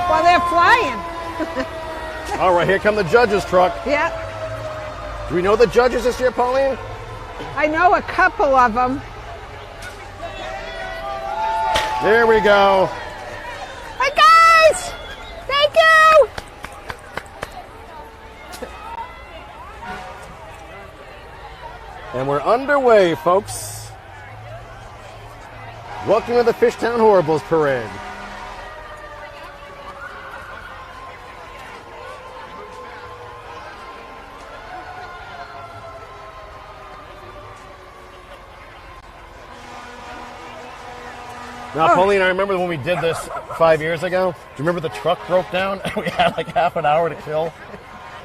Well, they're flying. All right, here come the judges' truck. Yeah, Do we know the judges this year, Pauline? I know a couple of them. There we go. Hi, guys. Thank you. And we're underway, folks. Welcome to the Fishtown Horribles Parade. Now, Pauline, I remember when we did this 5 years ago. Do you remember the truck broke down and we had like half an hour to kill?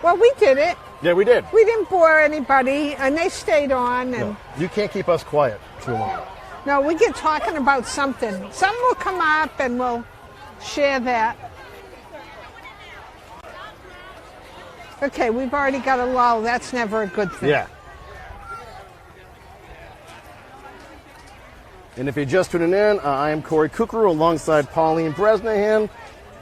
Well, we did it. Yeah, we did. We didn't bore anybody, and they stayed on. And No, you can't keep us quiet too long. no, we get talking about something. Something will come up, and we'll share that. Okay, we've already got a lull. That's never a good thing. Yeah. And if you're just tuning in, I am Corey Kukru alongside Pauline Bresnahan,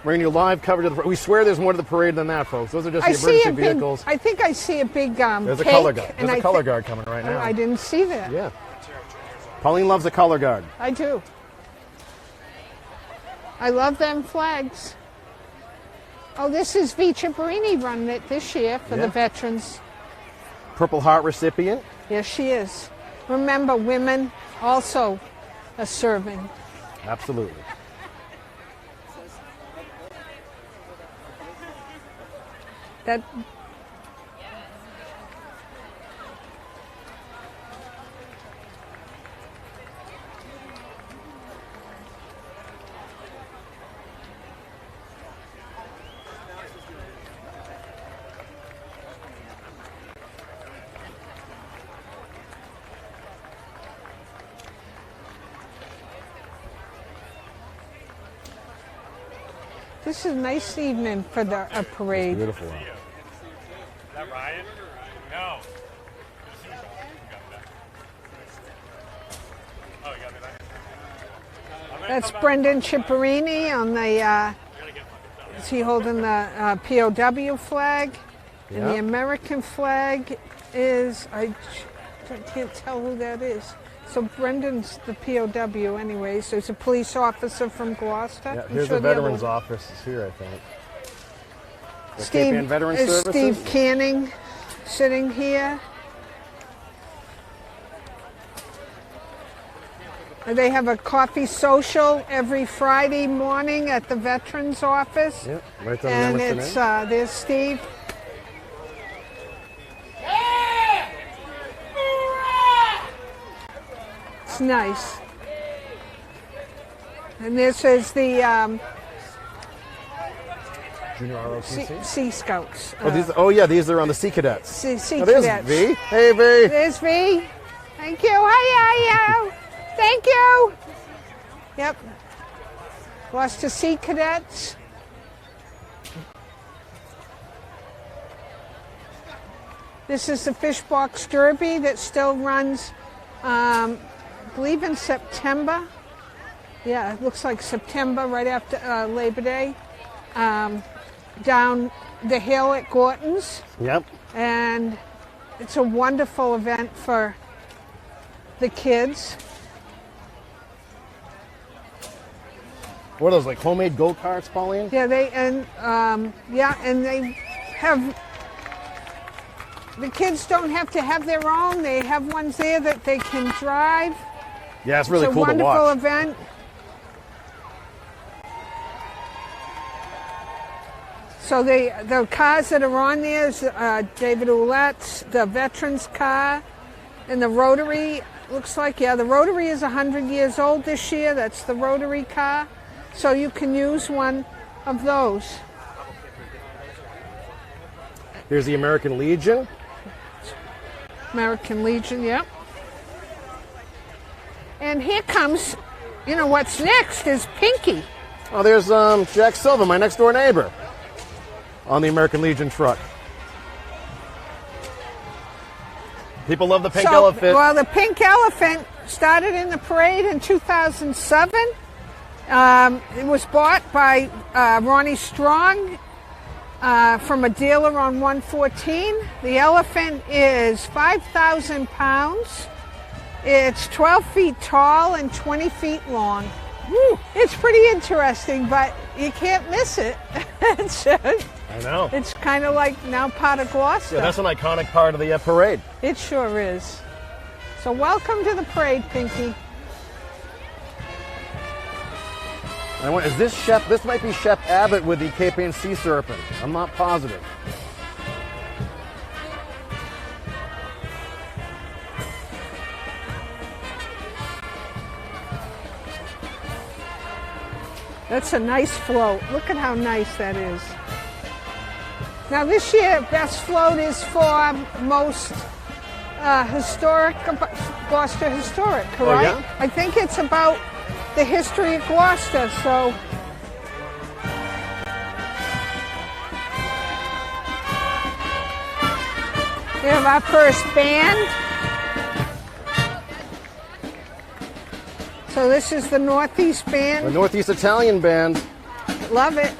bringing you live coverage of the parade. We swear there's more to the parade than that, folks. Those are just I the see emergency a big. vehicles. I think I see a big There's a cake, color guard. and There's a I color thi- guard coming right now. I didn't see that. Yeah. Pauline loves a color guard. I do. I love them flags. Oh, this is Vicia Barini running it this year for Yeah. the veterans. Purple Heart recipient. Yes, she is. Remember, women also are serving. Absolutely. That this is a nice evening for a parade. Beautiful. Is that Ryan? No. Oh, you got me back. That's Brendan Ciparini on the. Is he holding the POW flag? And the Yeah. American flag is, I can't tell who that is. So Brendan's the POW anyways. There's a police officer from Gloucester. Yeah, I'm here's sure the other veterans one- office is here, I think. The Steve, KPN Veterans is Services. Steve Canning sitting here. They have a coffee social every Friday morning at the Veterans Office. Yep, right on And the it's there's Steve. It's nice. And this is the Junior ROTC. Sea Scouts. These are on the Sea Cadets. Sea Oh, there's Cadets. V. Hey, V. There's V. Thank you. Hi. Thank you. Yep. Gloucester Sea Cadets. This is the Fish Box Derby that still runs, I believe in September. Yeah, it looks like September, right after Labor Day. Down the hill at Gorton's. Yep. And it's a wonderful event for the kids. What are those, like homemade go-karts, Pauline? Yeah, and they have. The kids don't have to have their own. They have ones there that they can drive. Yeah, it's really It's a cool to wonderful watch. event. So the cars that are on there is David Ouellette's, the Veterans car, and the Rotary. Looks like, the Rotary is 100 years old this year. That's the Rotary car. So you can use one of those. Here's the American Legion. American Legion, yep. And here comes, what's next is Pinky. Oh, there's Jack Silva, my next door neighbor, on the American Legion truck. People love the pink elephant. Well, the pink elephant started in the parade in 2007. It was bought by Ronnie Strong from a dealer on 114. The elephant is 5,000 pounds. It's 12 feet tall and 20 feet long. Woo. It's pretty interesting, but you can't miss it. I know. It's kind of like now part of Gloucester. Yeah, that's an iconic part of the parade. It sure is. So welcome to the parade, Pinky. Is this Shep? This might be Shep Abbott with the Cape Ann Sea Serpent. I'm not positive. That's a nice float. Look at how nice that is. Now this year, best float is for most historic, Gloucester historic, correct? Oh, yeah? I think it's about the history of Gloucester, so. We have our first band. So this is the Northeast Band. The Northeast Italian Band. Love it.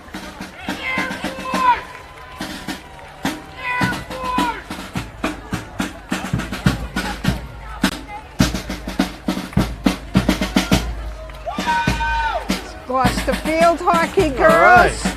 Gloucester field hockey girls. All right.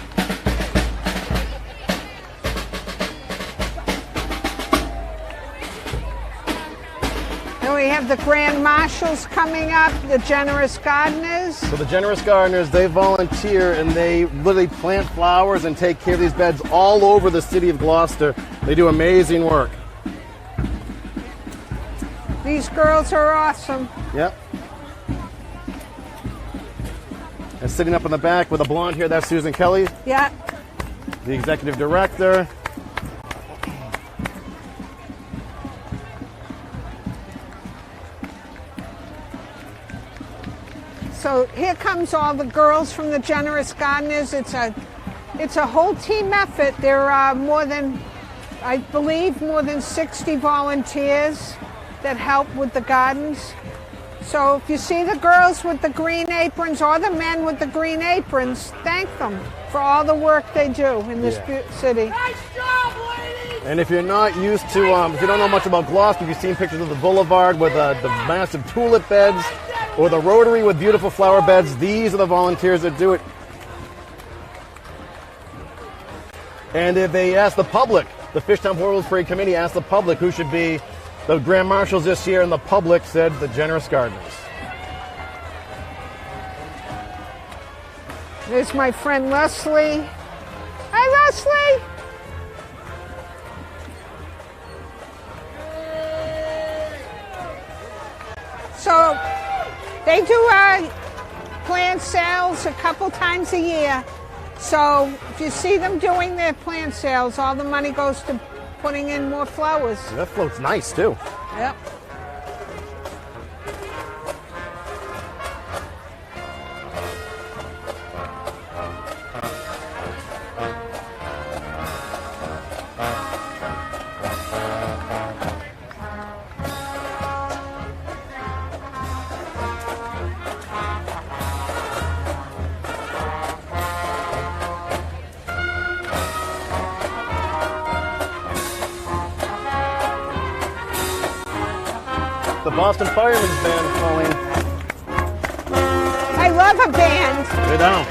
And we have the Grand Marshals coming up, the Generous Gardeners. So the Generous Gardeners, they volunteer and they literally plant flowers and take care of these beds all over the city of Gloucester. They do amazing work. These girls are awesome. Yep. And sitting up in the back with a blonde hair, that's Susan Kelly, Yeah. the executive director. So here comes all the girls from the Generous Gardeners. It's a whole team effort. There are I believe more than 60 volunteers that help with the gardens. So if you see the girls with the green aprons or the men with the green aprons, thank them for all the work they do in this city. Nice job, ladies! And if you're not used to, if you don't know much about Gloucester, if you've seen pictures of the boulevard with the massive tulip beds or the rotary with beautiful flower beds, these are the volunteers that do it. And if they ask the public, the Fishtown Portables Parade Committee asked the public who should be the Grand Marshals this year, and the public said the Generous Gardeners. There's my friend Leslie. Hi, Leslie. So they do plant sales a couple times a year. So if you see them doing their plant sales, all the money goes to putting in more flowers. That float's nice too. Yep. The Boston Firemen's Band, Colleen. I love a band. They don't.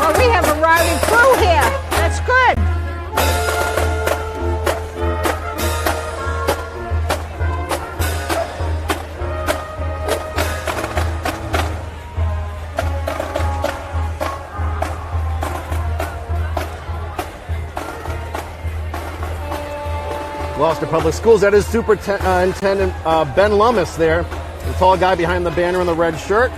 Well, we have a rowdy crew here. That's good. Gloucester Public Schools. That is Superintendent Ben Lummis there, the tall guy behind the banner in the red shirt.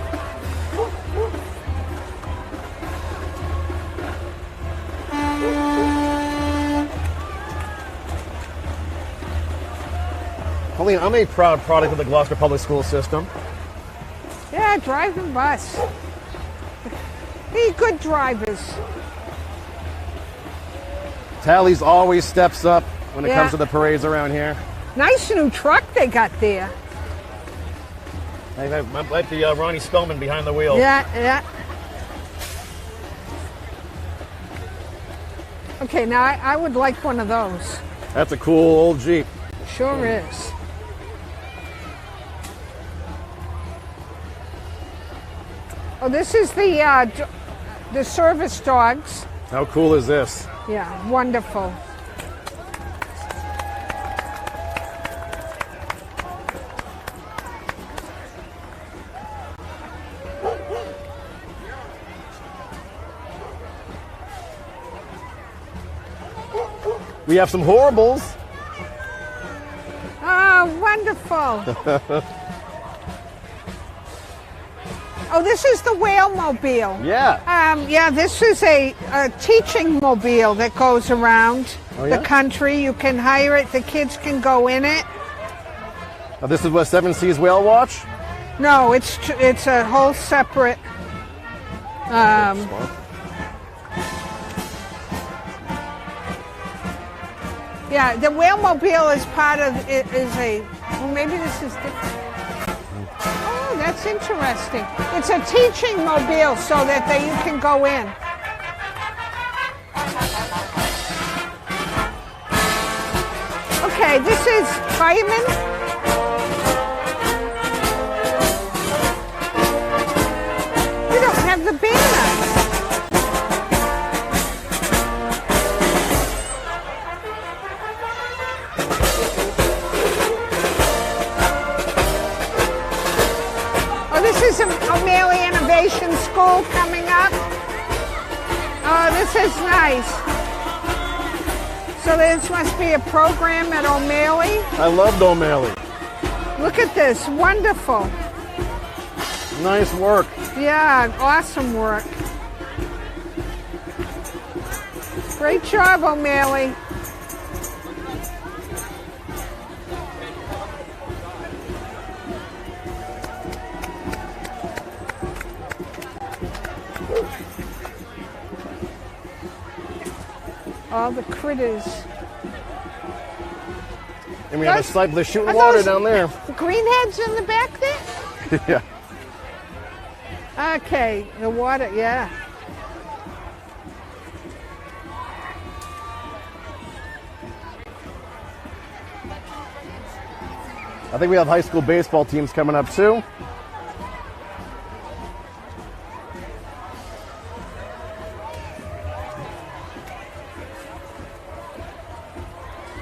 Colleen, I'm a proud product of the Gloucester Public School system. Yeah, driving bus. Be good drivers. Tally's always steps up when it Yeah. comes to the parades around here. Nice new truck they got there. That might be Ronnie Spellman behind the wheel. Yeah, yeah. Okay, now I would like one of those. That's a cool old Jeep. Sure is. Oh, this is the service dogs. How cool is this? Yeah, wonderful. We have some horribles. Oh, wonderful. Oh, this is the whale mobile. Yeah. Yeah, this is a teaching mobile that goes around Oh, yeah? the country. You can hire it. The kids can go in it. Now, this is what Seven Seas Whale Watch. No, it's a whole separate. Yeah, the whale mobile is part of it. Is a well, maybe this is different. Oh, that's interesting. It's a teaching mobile so that you can go in. Okay, this is fireman. You don't have the banner. This is O'Malley Innovation School coming up. Oh, this is nice. So this must be a program at O'Malley. I loved O'Malley. Look at this, wonderful. Nice work. Yeah, awesome work. Great job, O'Malley. All the critters. And we have a Those- site with the shooting are water those down there. Greenheads in the back there? Yeah. Okay, the water, yeah. I think we have high school baseball teams coming up too.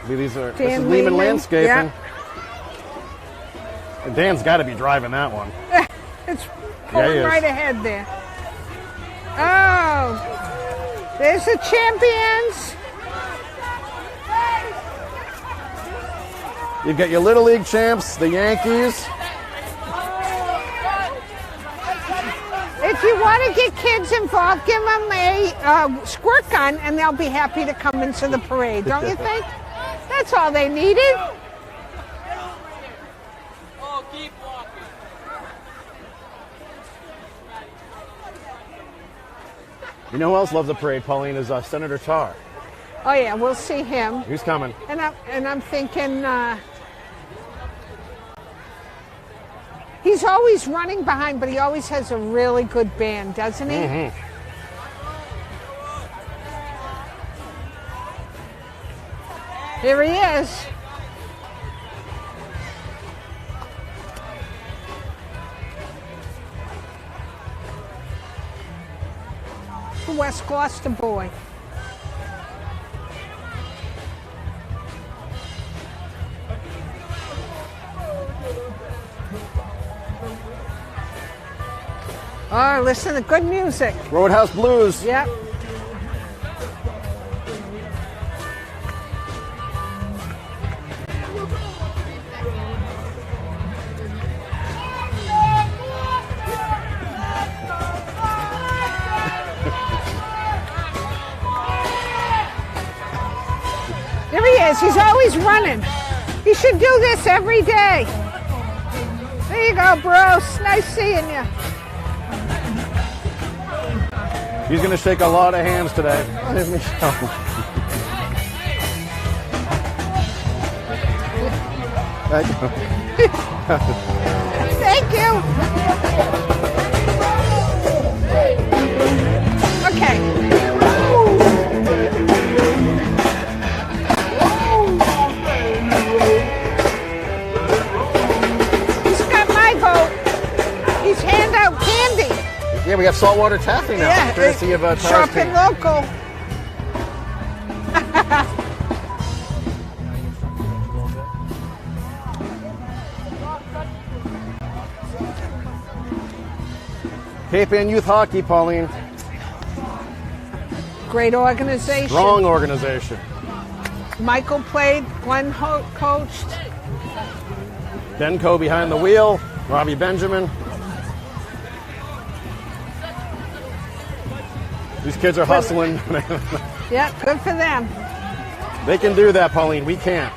This is Dan Lehman Landscaping. yeah. And Dan's got to be driving that one. It's Yeah, pulling he is. right ahead there. Oh, there's the champions. You've got your Little League champs, the Yankees. If you want to get kids involved, give them a squirt gun and they'll be happy to come into the parade, don't you think? That's all they needed. Oh, keep walking. You know who else loves the parade, Pauline, is Senator Tarr. Oh yeah, we'll see him. He's coming. And I'm thinking he's always running behind, but he always has a really good band, doesn't he? Mm-hmm. Here he is. The West Gloucester boy. Oh, listen to good music. Roadhouse Blues. Yep. There he is. He's always running. He should do this every day. There you go, bro. Nice seeing you. He's going to shake a lot of hands today. Let me show. Thank you. Okay. He's got my vote. He's hand out candy. Yeah, we got saltwater taffy now. Yeah, Courtesy of Tarr's shop team. and local. Cape Ann Youth Hockey, Pauline. Great organization. Strong organization. Michael played, Glenn coached. Benko behind the wheel. Robbie Benjamin. These kids are hustling. Yeah, good for them. They can do that, Pauline. We can't.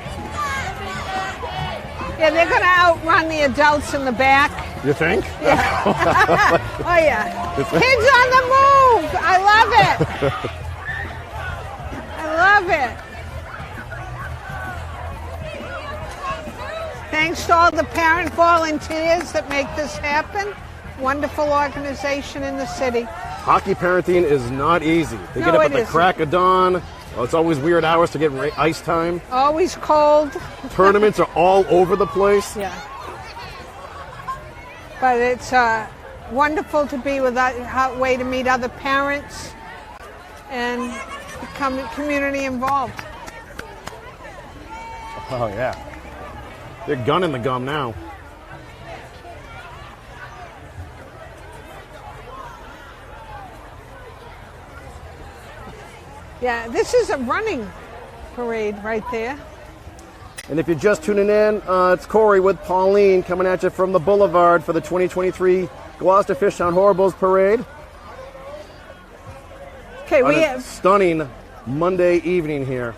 Yeah, they're going to outrun the adults in the back. You think? Yeah. Oh, yeah. Kids on the move. I love it. I love it. Thanks to all the parent volunteers that make this happen. Wonderful organization in the city. Hockey parenting is not easy. They get No, up it at the isn't. crack of dawn. Oh, it's always weird hours to get ice time. Always cold. Tournaments are all over the place. Yeah. But it's wonderful to be with a way to meet other parents and become community involved. Oh, yeah. They're gunning the gum now. Yeah, this is a running parade right there. And if you're just tuning in, it's Corey with Pauline coming at you from the Boulevard for the 2023 Gloucester Fishtown Horribles Parade. Okay, On we a have stunning Monday evening here.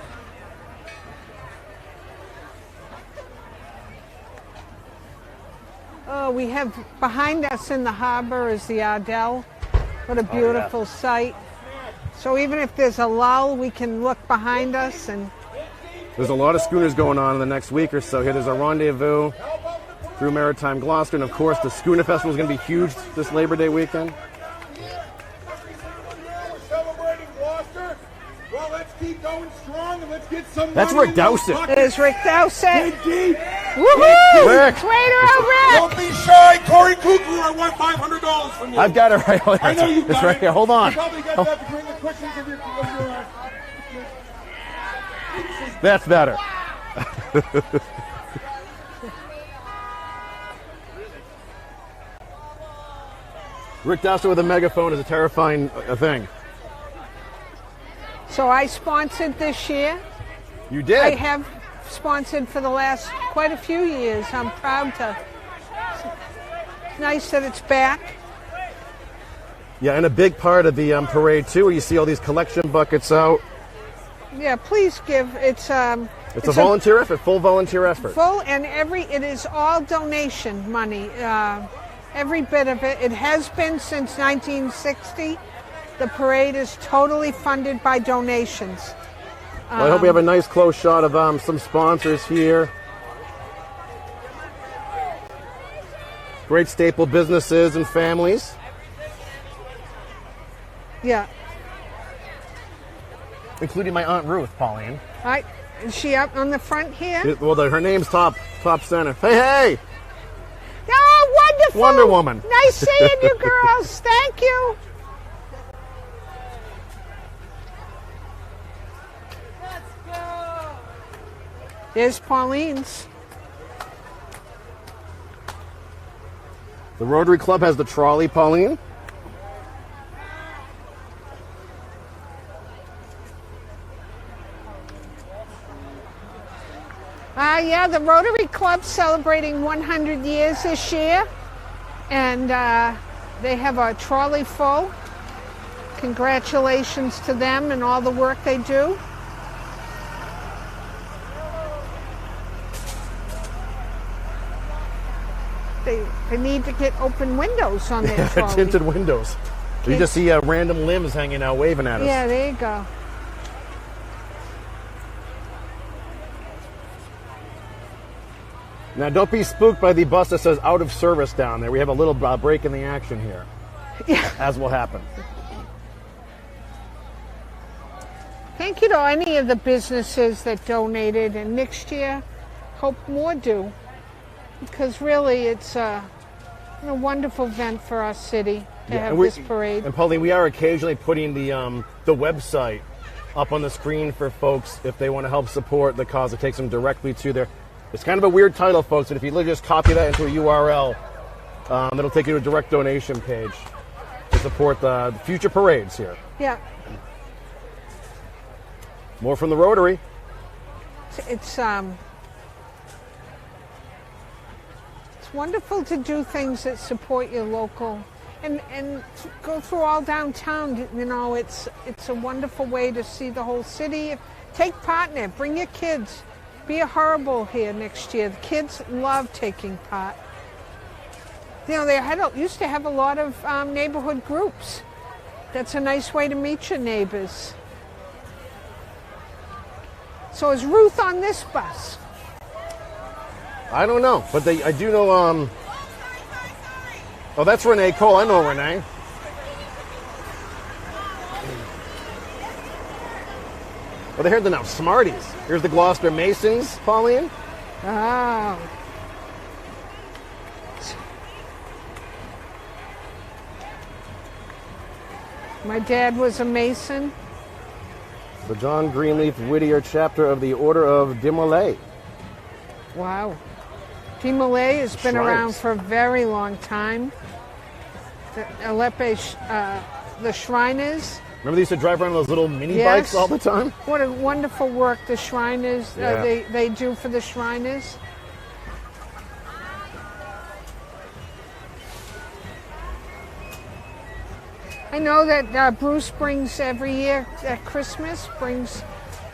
we have behind us in the harbor is the Ardell. What a beautiful sight. So even if there's a lull, we can look behind us and There's a lot of schooners going on in the next week or so here. There's a rendezvous through Maritime Gloucester, and of course the Schooner Festival is going to be huge this Labor Day weekend. We're celebrating Gloucester. Well, let's keep going strong and let's get some. That's money Rick in those Dowsett. buckets. There's Rick Dowsett. Dig deep. Woohoo! Rick. Trader Rick! Don't be shy, Corey Cuckoo. I want $500 from you. I've got it right here. I know you've It's got right it. here. Hold on. You probably got that between the cushions of your That's better. Rick Dowsett with a megaphone is a terrifying thing. So I sponsored this year. You did. I have sponsored for the last quite a few years. I'm proud to. It's nice that it's back. Yeah, and a big part of the parade too, where you see all these collection buckets out. Yeah, please give. It's a volunteer effort, full volunteer effort. full, and it is all donation money. Every bit of it. It has been since 1960. The parade is totally funded by donations. Well, I hope we have a nice close shot of some sponsors here. Great staple businesses and families. Yeah. Including my Aunt Ruth, Pauline. Right. Is she up on the front here? Well, her name's top center. Hey! Oh, wonderful! Wonder Woman. Nice seeing you, girls. Thank you. There's Pauline's. The Rotary Club has the trolley, Pauline. Yeah, the Rotary Club's celebrating 100 years this year, and they have a trolley full. Congratulations to them and all the work they do. They need to get open windows on their trolley. Tinted windows. You just see random limbs hanging out waving at us. Yeah, there you go. Now, don't be spooked by the bus that says out of service down there. We have a little break in the action here, Yeah. as will happen. Thank you to any of the businesses that donated, and next year, hope more do, because really it's a wonderful event for our city to have this parade. And Pauline, we are occasionally putting the website up on the screen for folks if they want to help support the cause. It takes them directly to their. It's kind of a weird title, folks, and if you just copy that into a URL, it'll take you to a direct donation page to support the future parades here. Yeah, More from the Rotary. it's wonderful to do things that support your local, and go through all downtown. You know, it's a wonderful way to see the whole city. Take part in it. Bring your kids. Be a horrible here next year. The kids love taking part. You know, they used to have a lot of neighborhood groups. That's a nice way to meet your neighbors. So is Ruth on this bus? I don't know, but I do know. Oh, that's Renee Cole. I know Renee. Well, they're here now. Smarties. Here's the Gloucester Masons, Pauline. Oh. My dad was a Mason. The John Greenleaf Whittier chapter of the Order of Demolay. Wow. Demolay has been Shriners. around for a very long time. The Alepe, the Shriners. Remember they used to drive around those little mini Yes. bikes all the time? What a wonderful work the Shriners, Yeah. they do for the Shriners. I know that Bruce brings every year at Christmas, brings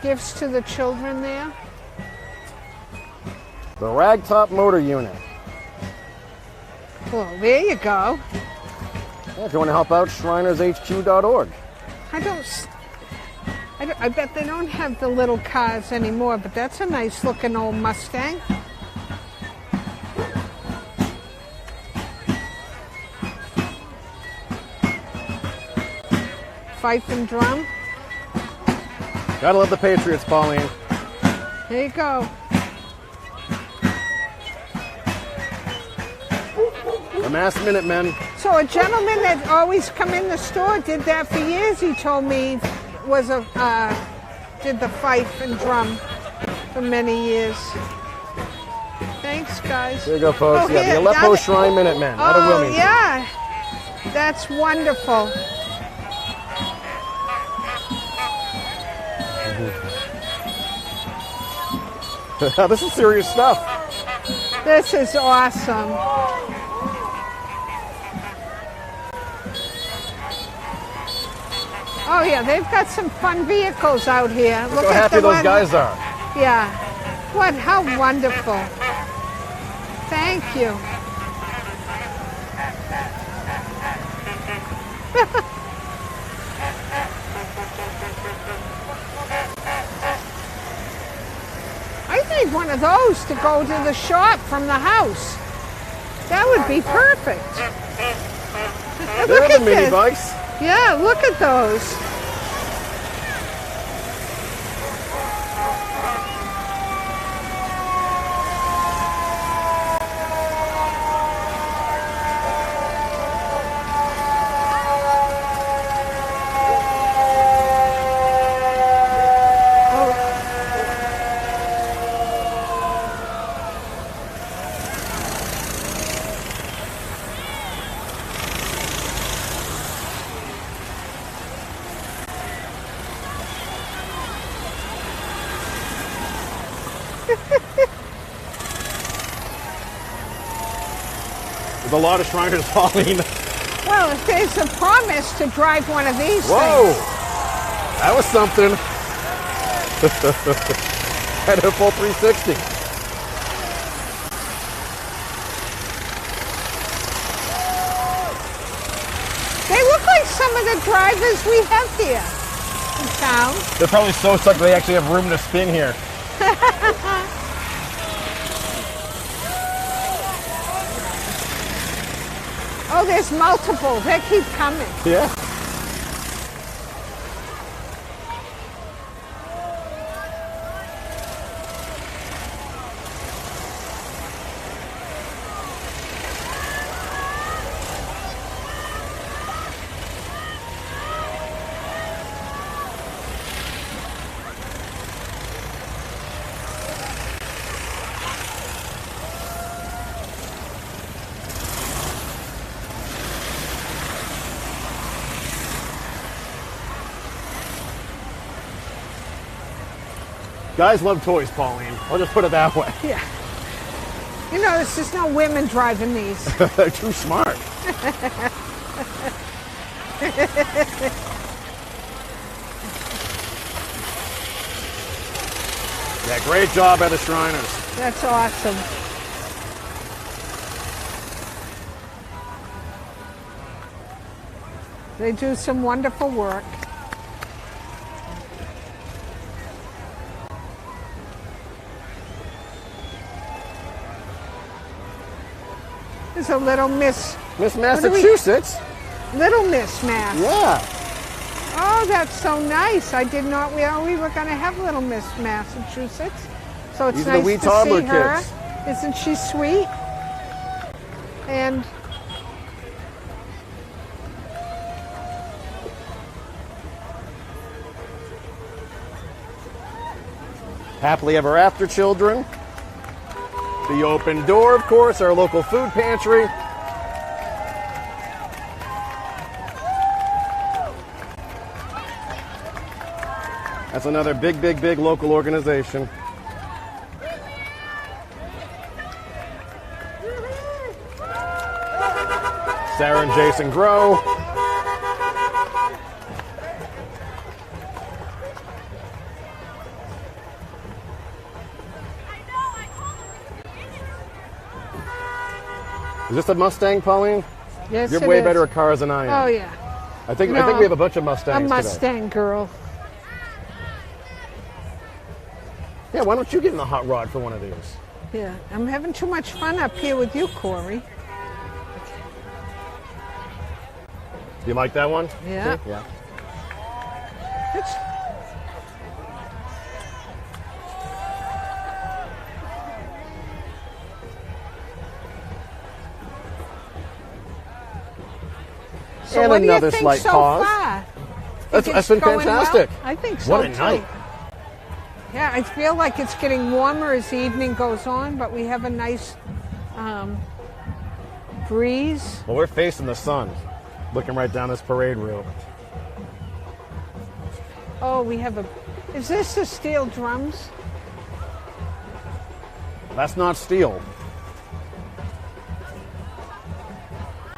gifts to the children there. The Ragtop Motor Unit. Well, there you go. Yeah, if you want to help out, shrinershq.org. I don't. I bet they don't have the little cars anymore, but that's a nice looking old Mustang. Fife and drum. Gotta love the Patriots, Pauline. There you go. The masked Minutemen. So a gentleman that always come in the store did that for years. He told me was did the fife and drum for many years. Thanks, guys. There you go, folks. Oh, Yeah, here, the Aleppo that- Shrine Minutemen out of Oh Wilmington. yeah, that's wonderful. This is serious stuff. This is awesome. Oh yeah, they've got some fun vehicles out here. Look how happy those guys are. Yeah. What? How wonderful. Thank you. I need one of those to go to the shop from the house. That would be perfect. They're Look the at mini this. bikes. Yeah, look at those. There's a lot of Shriners, Pauline. Well, if there's a promise to drive one of these Whoa! things. That was something. Had a full 360. They look like some of the drivers we have here in town. They're probably so stuck they actually have room to spin here. Oh, there's multiple. They keep coming. Yeah. Guys love toys, Pauline. I'll just put it that way. Yeah. You know, there's just no women driving these. They're too smart. Yeah, great job by the Shriners. That's awesome. They do some wonderful work. There's a little Miss Miss do we- Massachusetts. Little Miss Mass. Yeah. Oh, that's so nice. I did not. We were going to have Little Miss Massachusetts, so it's These are the nice wee to toddler see her. kids. Isn't she sweet? And Happily Ever After children. The Open Door, of course, our local food pantry. That's another big, big, big local organization. Sarah and Jason Grow. Is this a Mustang, Pauline? yes, You're it way is. better at cars than I am. Oh yeah, I think no, we have a bunch of Mustangs a today. Mustang girl. Yeah, why don't you get in the hot rod for one of these? Yeah, I'm having too much fun up here with you, Corey. Do you like that one? Yeah. Yeah. It's, so And what do another you think slight so pause. far? That's Think it's been going well? fantastic. I think so What a too. night. Yeah, I feel like it's getting warmer as the evening goes on, but we have a nice breeze. Well, we're facing the sun, looking right down this parade route. Oh, we have a. Is this the steel drums? That's not steel.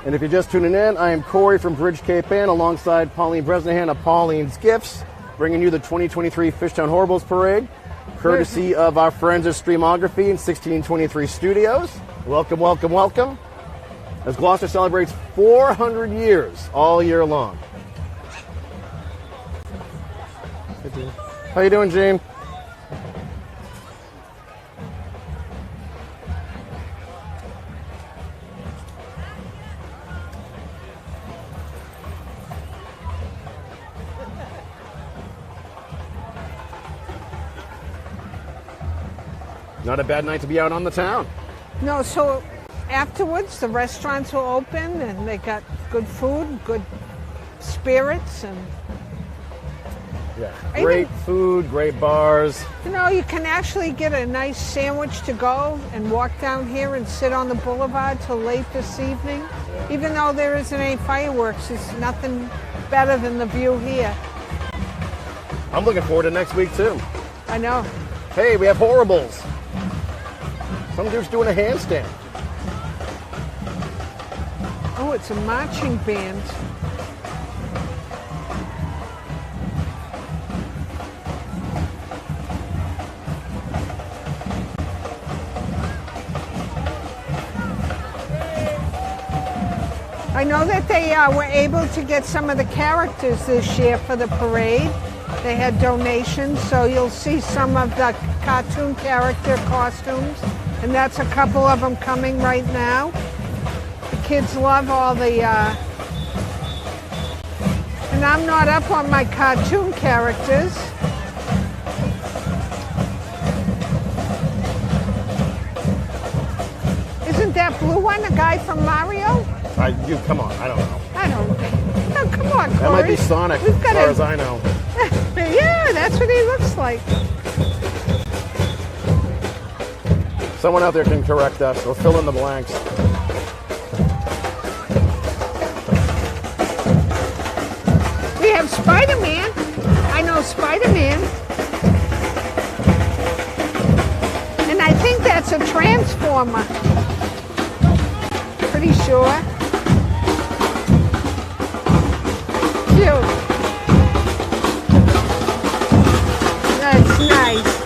And if you're just tuning in, I am Corey from Bridge Cape Ann alongside Pauline Bresnahan of Pauline's Gifts, bringing you the 2023 Fishtown Horribles Parade, courtesy of our friends at Streamography and 1623 Studios. Welcome, welcome, welcome. As Gloucester celebrates 400 years all year long. Hey, Gene. How you doing, Gene? Not a bad night to be out on the town. No, so afterwards the restaurants will open and they got good food, good spirits, and Yeah. Even- Great food, great bars. you know, you can actually get a nice sandwich to go and walk down here and sit on the boulevard till late this evening. Even though there isn't any fireworks, it's nothing better than the view here. I'm looking forward to next week too. I know. Hey, we have horribles. Some dude's doing a handstand. Oh, it's a marching band. I know that they were able to get some of the characters this year for the parade. They had donations, so you'll see some of the cartoon character costumes, and that's a couple of them coming right now. The kids love all the, and I'm not up on my cartoon characters. Isn't that blue one a guy from Mario? Come on, I don't know. I don't know. Oh, come on, Corey. That might be Sonic, We've as got far a- as I know. Yeah, that's what he looks like. Someone out there can correct us or fill in the blanks. We have Spider-Man. I know Spider-Man. And I think that's a Transformer. Pretty sure. Cute. That's nice.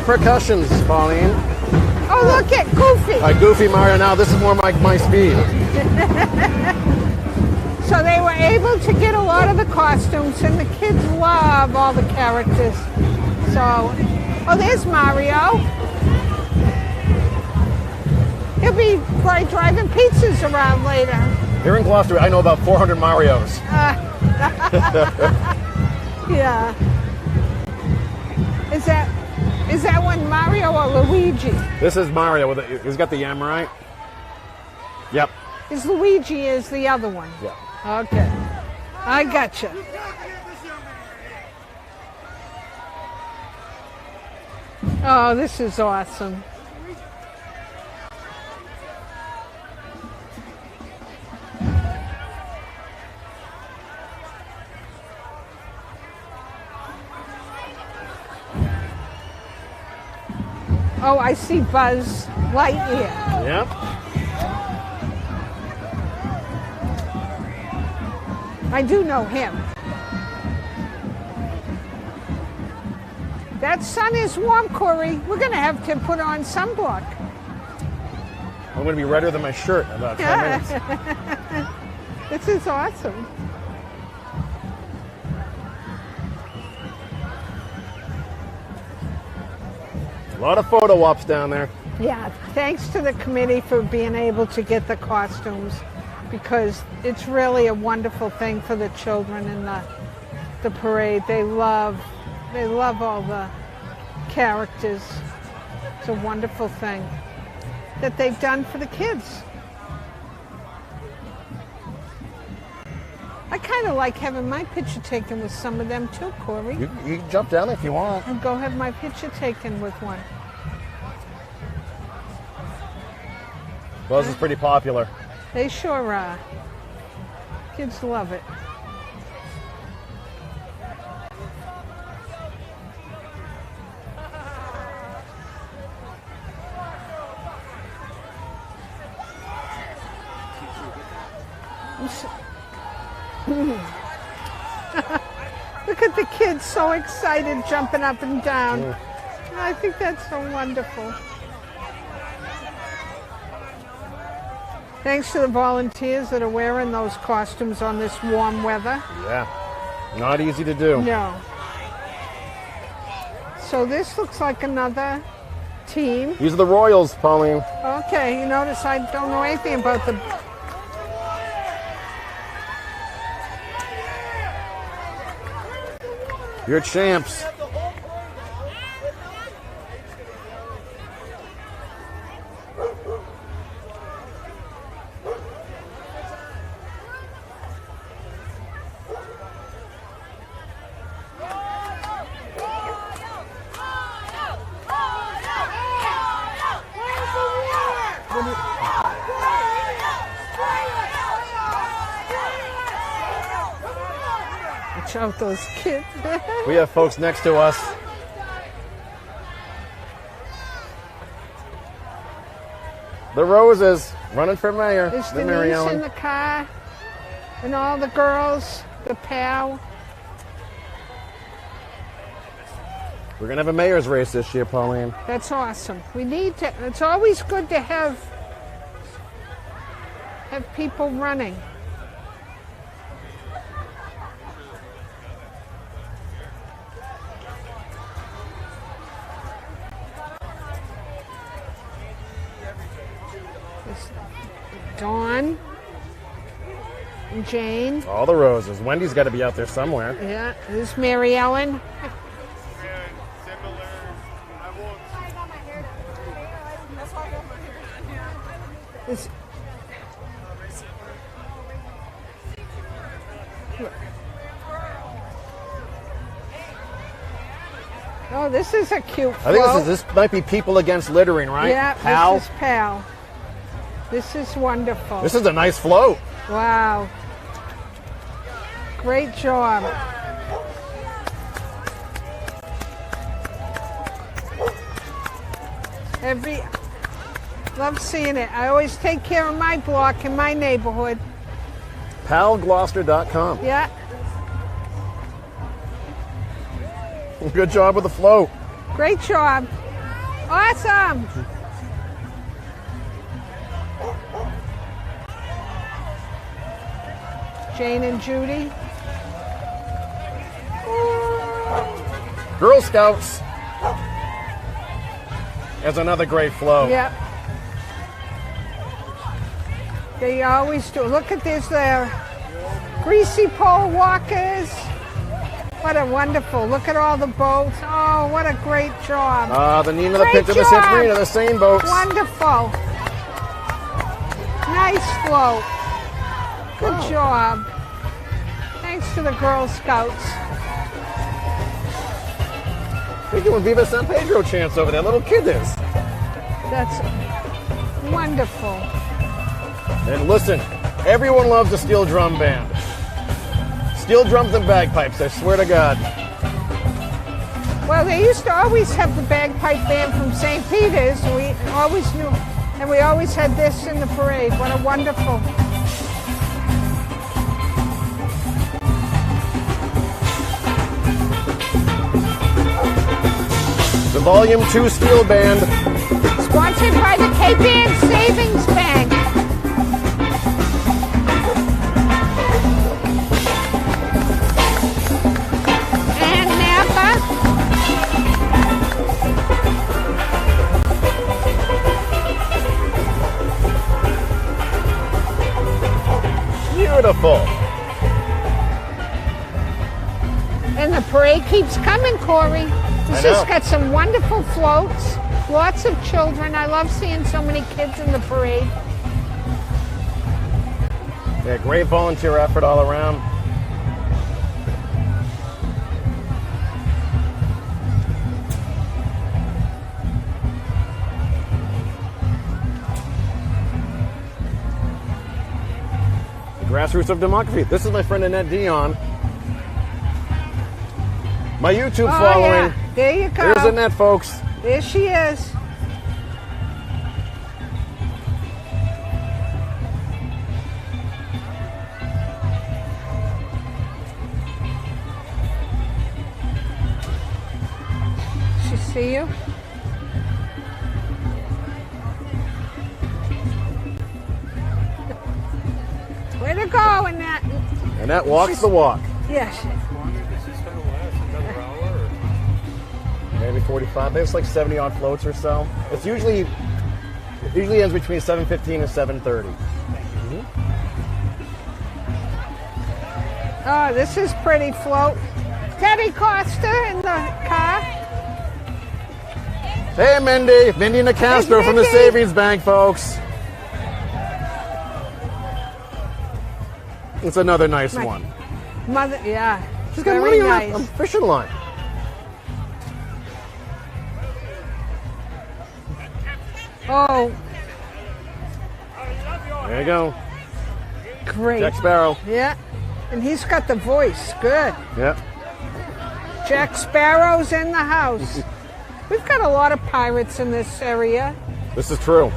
Percussions, Pauline. Oh, look at Goofy. Goofy Mario now. This is more my speed. So they were able to get a lot of the costumes, and the kids love all the characters. So, oh, there's Mario. He'll be probably driving pizzas around later. Here in Gloucester, I know about 400 Marios. Yeah. Is that one Mario or Luigi? This is Mario. He's got the M, right? Yep. Is Luigi is the other one? Yeah. Okay. I gotcha. Oh, this is awesome. Oh, I see Buzz Lightyear. Yep. I do know him. That sun is warm, Corey. We're going to have to put on sunblock. I'm going to be redder than my shirt in about 10 minutes. This is awesome. A lot of photo ops down there. Yeah, thanks to the committee for being able to get the costumes, because it's really a wonderful thing for the children in the parade. They love all the characters. It's a wonderful thing that they've done for the kids. I kind of like having my picture taken with some of them too, Corey. You can jump down if you want. And go have my picture taken with one. Buzz is pretty popular. They sure are. Kids love it. Look at the kids so excited jumping up and down. Yeah. I think that's so wonderful. Thanks to the volunteers that are wearing those costumes on this warm weather. Yeah, not easy to do. No. So this looks like another team. These are the Royals, Pauline. Okay, you notice I don't know anything about the... You're champs. Watch out, those kids. We have folks next to us. The Roses running for mayor. There's The Mary Denise Ellen. in the car, and all the girls, the pal. We're going to have a mayor's race this year, Pauline. That's awesome. We need to, it's always good to have people running. Dawn, and Jane. All the Roses. Wendy's got to be out there somewhere. Yeah, this is Mary Ellen. This, oh, this is a cute I think float. this might be People Against Littering, right? Yeah, Pal. this is Pal. This is wonderful. This is a nice float. Wow. Great job. Love seeing it. I always take care of my block in my neighborhood. PalGloucester.com. Yeah. Good job with the float. Great job. Awesome. Jane and Judy. Girl Scouts has another great float. Yep. They always do. Look at this there. Greasy pole walkers. What a wonderful. Look at all the boats. Oh, what a great job. The Nina, the Great Pinto, the job. Symphony, the same boats. Wonderful. Nice float. Good job. Thanks to the Girl Scouts. They're doing Viva San Pedro chants over there. Little kid is. That's wonderful. And listen, everyone loves the steel drum band. Steel drums and bagpipes, I swear to God. Well, they used to always have the bagpipe band from St. Peter's. We always knew, and we always had this in the parade. What a wonderful. The Volume 2 Steel Band. Sponsored by the Cape Ann Savings Bank. And Napa. Beautiful. And the parade keeps coming, Corey. This know. has got some wonderful floats. Lots of children. I love seeing so many kids in the parade. Yeah, great volunteer effort all around. The grassroots of democracy. This is my friend Annette Dion. My YouTube following. Yeah. There you go. There's Annette, folks. There she is. She see you? Way to go, Annette. Annette walks the walk. Yes. This is going to last another hour. Maybe 45. There's like 70 odd floats or so. It's usually ends between 7:15 and 7:30. Oh, this is pretty float. Teddy Costa in the car. Hey, Mindy. Mindy Nicastro Hey, from the Mindy. Savings Bank, folks. It's another nice one. Mother, yeah. She's got Very money nice. on a fishing line. Oh, There you go. great. Jack Sparrow. Yeah. And he's got the voice. Good. Yep. Jack Sparrow's in the house. We've got a lot of pirates in this area. This is true.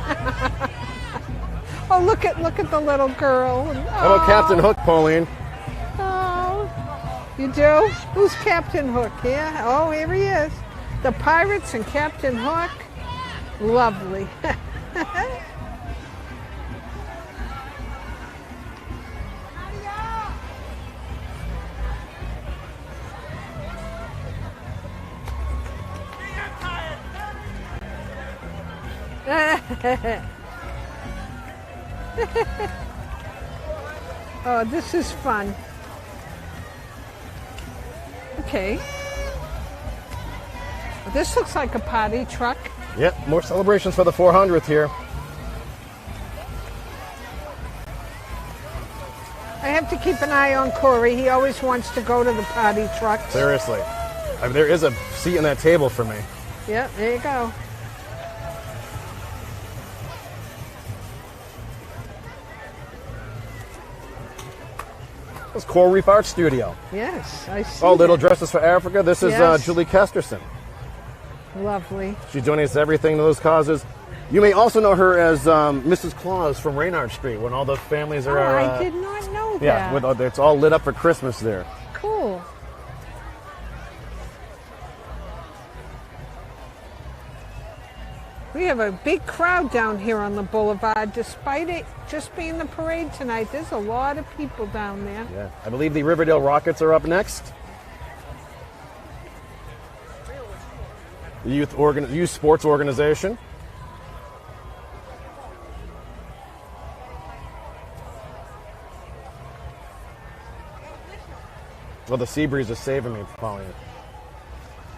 Oh, look at the little girl. How about Captain Hook, Pauline? Oh, you do? Who's Captain Hook? Yeah. Oh, here he is. The pirates and Captain Hook. Lovely. Oh, this is fun. Okay. This looks like a potty truck. Yep, more celebrations for the 400th here. I have to keep an eye on Corey. He always wants to go to the potty trucks. Seriously. I mean, there is a seat in that table for me. Yep, there you go. It's Coral Reef Art Studio. Yes, I see. Oh, Little that. Dresses for Africa. This is Yes. Julie Kesterson. Lovely. She donates everything to those causes. You may also know her as Mrs. Claus from Raynard Street when all the families are. Oh, I did not know Yeah, that. it's all lit up for Christmas there. Cool. We have a big crowd down here on the boulevard, despite it just being the parade tonight. There's a lot of people down there. Yeah, I believe the Riverdale Rockets are up next. The youth sports organization. Well, the sea breeze is saving me, Pauline.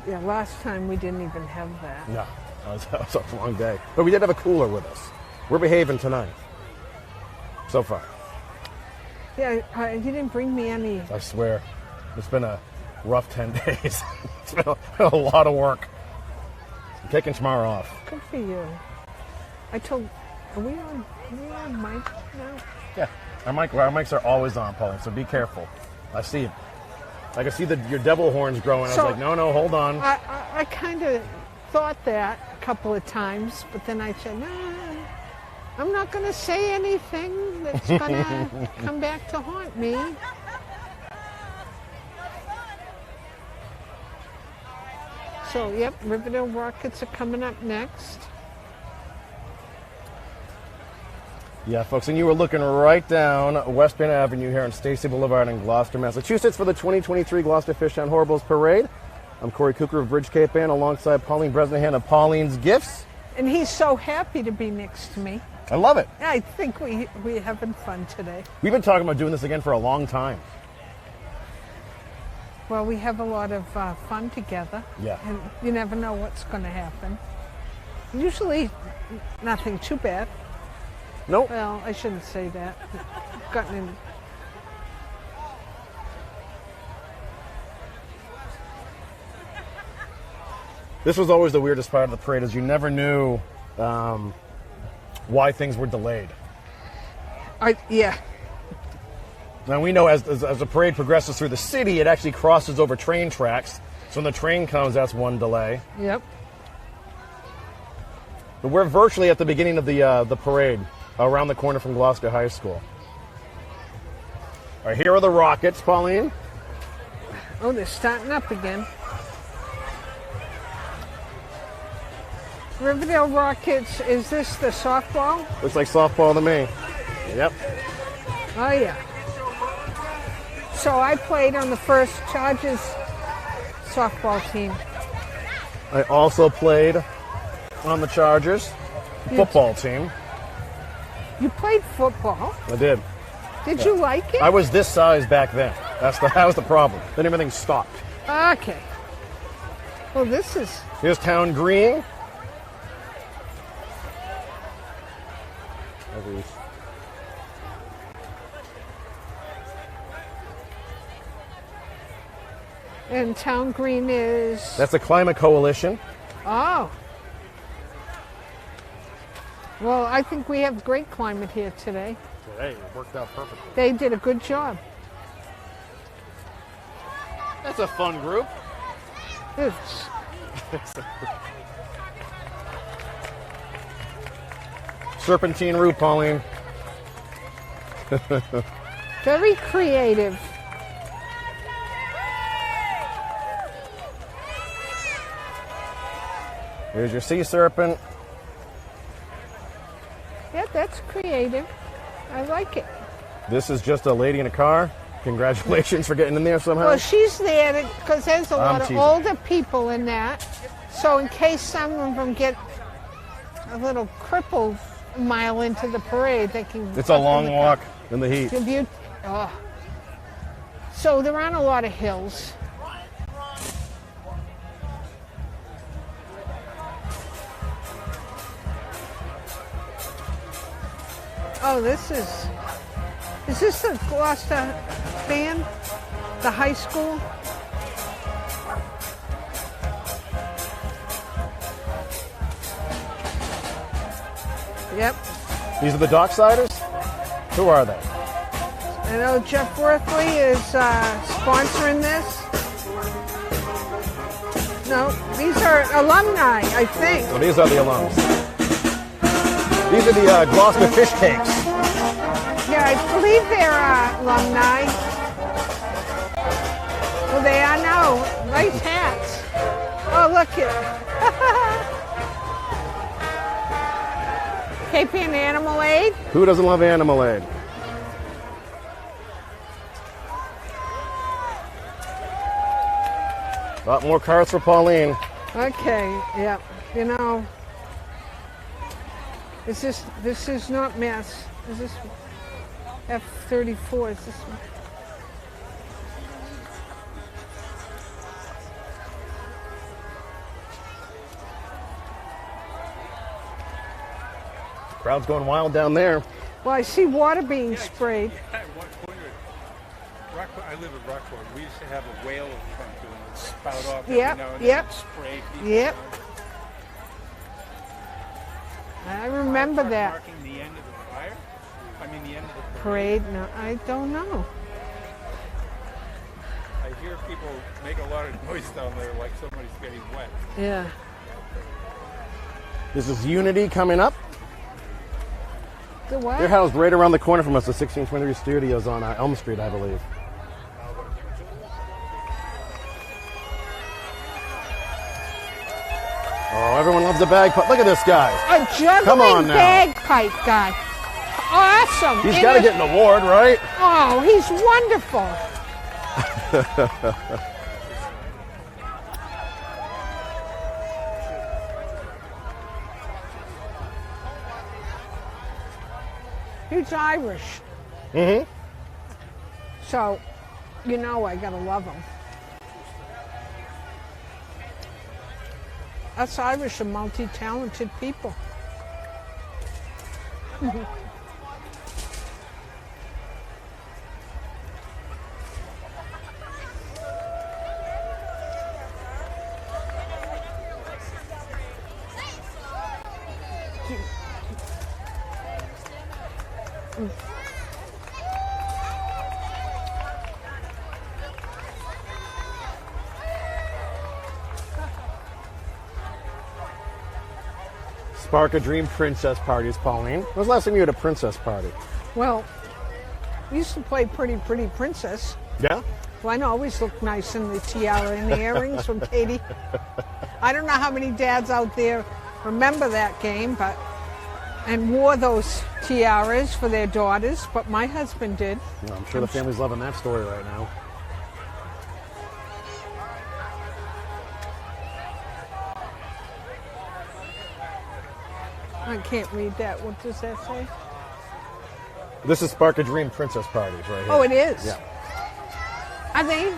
Yeah, last time we didn't even have that. No, that was a long day. But we did have a cooler with us. We're behaving tonight. So far. Yeah, you didn't bring me any. I swear. It's been a rough 10 days. It's been a lot of work. I'm taking tomorrow off. Good for you. Are we on mic now? Yeah. Our mics are always on, Pauline, so be careful. I see you. I could see your devil horns growing. I So- was like, no, hold on. I kind of thought that a couple of times, but then I said, no, I'm not going to say anything that's going to come back to haunt me. So, yep, Riverdale Rockets are coming up next. Yeah, folks, and you were looking right down West Bend Avenue here on Stacy Boulevard in Gloucester, Massachusetts for the 2023 Gloucester Fishtown Horribles Parade. I'm Corey Cooker of Bridge Cape Ann alongside Pauline Bresnahan of Pauline's Gifts. And he's so happy to be next to me. I love it. I think we're having fun today. We've been talking about doing this again for a long time. Well, we have a lot of fun together. Yeah. And you never know what's going to happen. Usually nothing too bad. Nope. Well, I shouldn't say that. Gotten in. This was always the weirdest part of the parade, is you never knew why things were delayed. Yeah. Now we know as the parade progresses through the city, it actually crosses over train tracks. So when the train comes, that's one delay. Yep. But we're virtually at the beginning of the parade, around the corner from Gloucester High School. All right, here are the Rockets, Pauline. Oh, they're starting up again. Riverdale Rockets, is this the softball? Looks like softball to me. Yep. Oh, yeah. So I played on the first Chargers softball team. I also played on the Chargers football team. You played football. I did. Did you like it? I was this size back then. That was the problem. Then everything stopped. Okay. Well, this is... Here's Town Green. And Town Green is... That's the Climate Coalition. Oh. Well, I think we have great climate here today. Hey, it worked out perfectly. They did a good job. That's a fun group. It's, Serpentine route, Pauline. very creative. Here's your sea serpent. Yeah, that's creative. I like it. This is just a lady in a car. Congratulations for getting in there somehow. Well, she's there because there's a lot of teasing. older people in that. So in case some of them get a little crippled a mile into the parade, they can... It's a long walk in the heat. So there aren't a lot of hills. Oh, is this the Gloucester band? The high school? Yep. These are the Docksiders? Who are they? I know Jeff Worthley is sponsoring this. No, these are alumni, I think. Well, these are the alums. These are the Gloucester fish cakes. Yeah, I believe they're alumni. Well, they are now. Nice hats. Oh, look it. KP and Animal Aid. Who doesn't love Animal Aid? A lot more cards for Pauline. Okay, yeah. You know, this is not Mass. Is this F-34? Is this? Crowd's going wild down there. Well, I see water being sprayed. I live in Rockport. We used to have a whale come through and it'd spout off Yep, every now and yep. then and spray people. Yep. I remember that. Marking the end of the fire? I mean the end of the Parade? No, I don't know. I hear people make a lot of noise down there like somebody's getting wet. Yeah. This is Unity coming up. The what? They're housed right around the corner from us, the 1623 Studios on Elm Street, I believe. Oh, everyone loves the bagpipe. Look at this guy. A juggling Come on now. bagpipe guy. Awesome. He's got to get an award, right? Oh, he's wonderful. He's Irish. Mm-hmm. So, you know I gotta love him. Us Irish are multi-talented people. Spark a Dream princess parties, Pauline. When was the last time you had a princess party? Well, we used to play Pretty Pretty Princess. Yeah? Well, I always look nice in the tiara and the earrings from Katie. I don't know how many dads out there remember that game, and wore those tiaras for their daughters, but my husband did. Well, I'm sure the family's loving that story right now. I can't read that. What does that say? This is Spark a Dream princess parties right here. Oh, it is? Yeah. Are they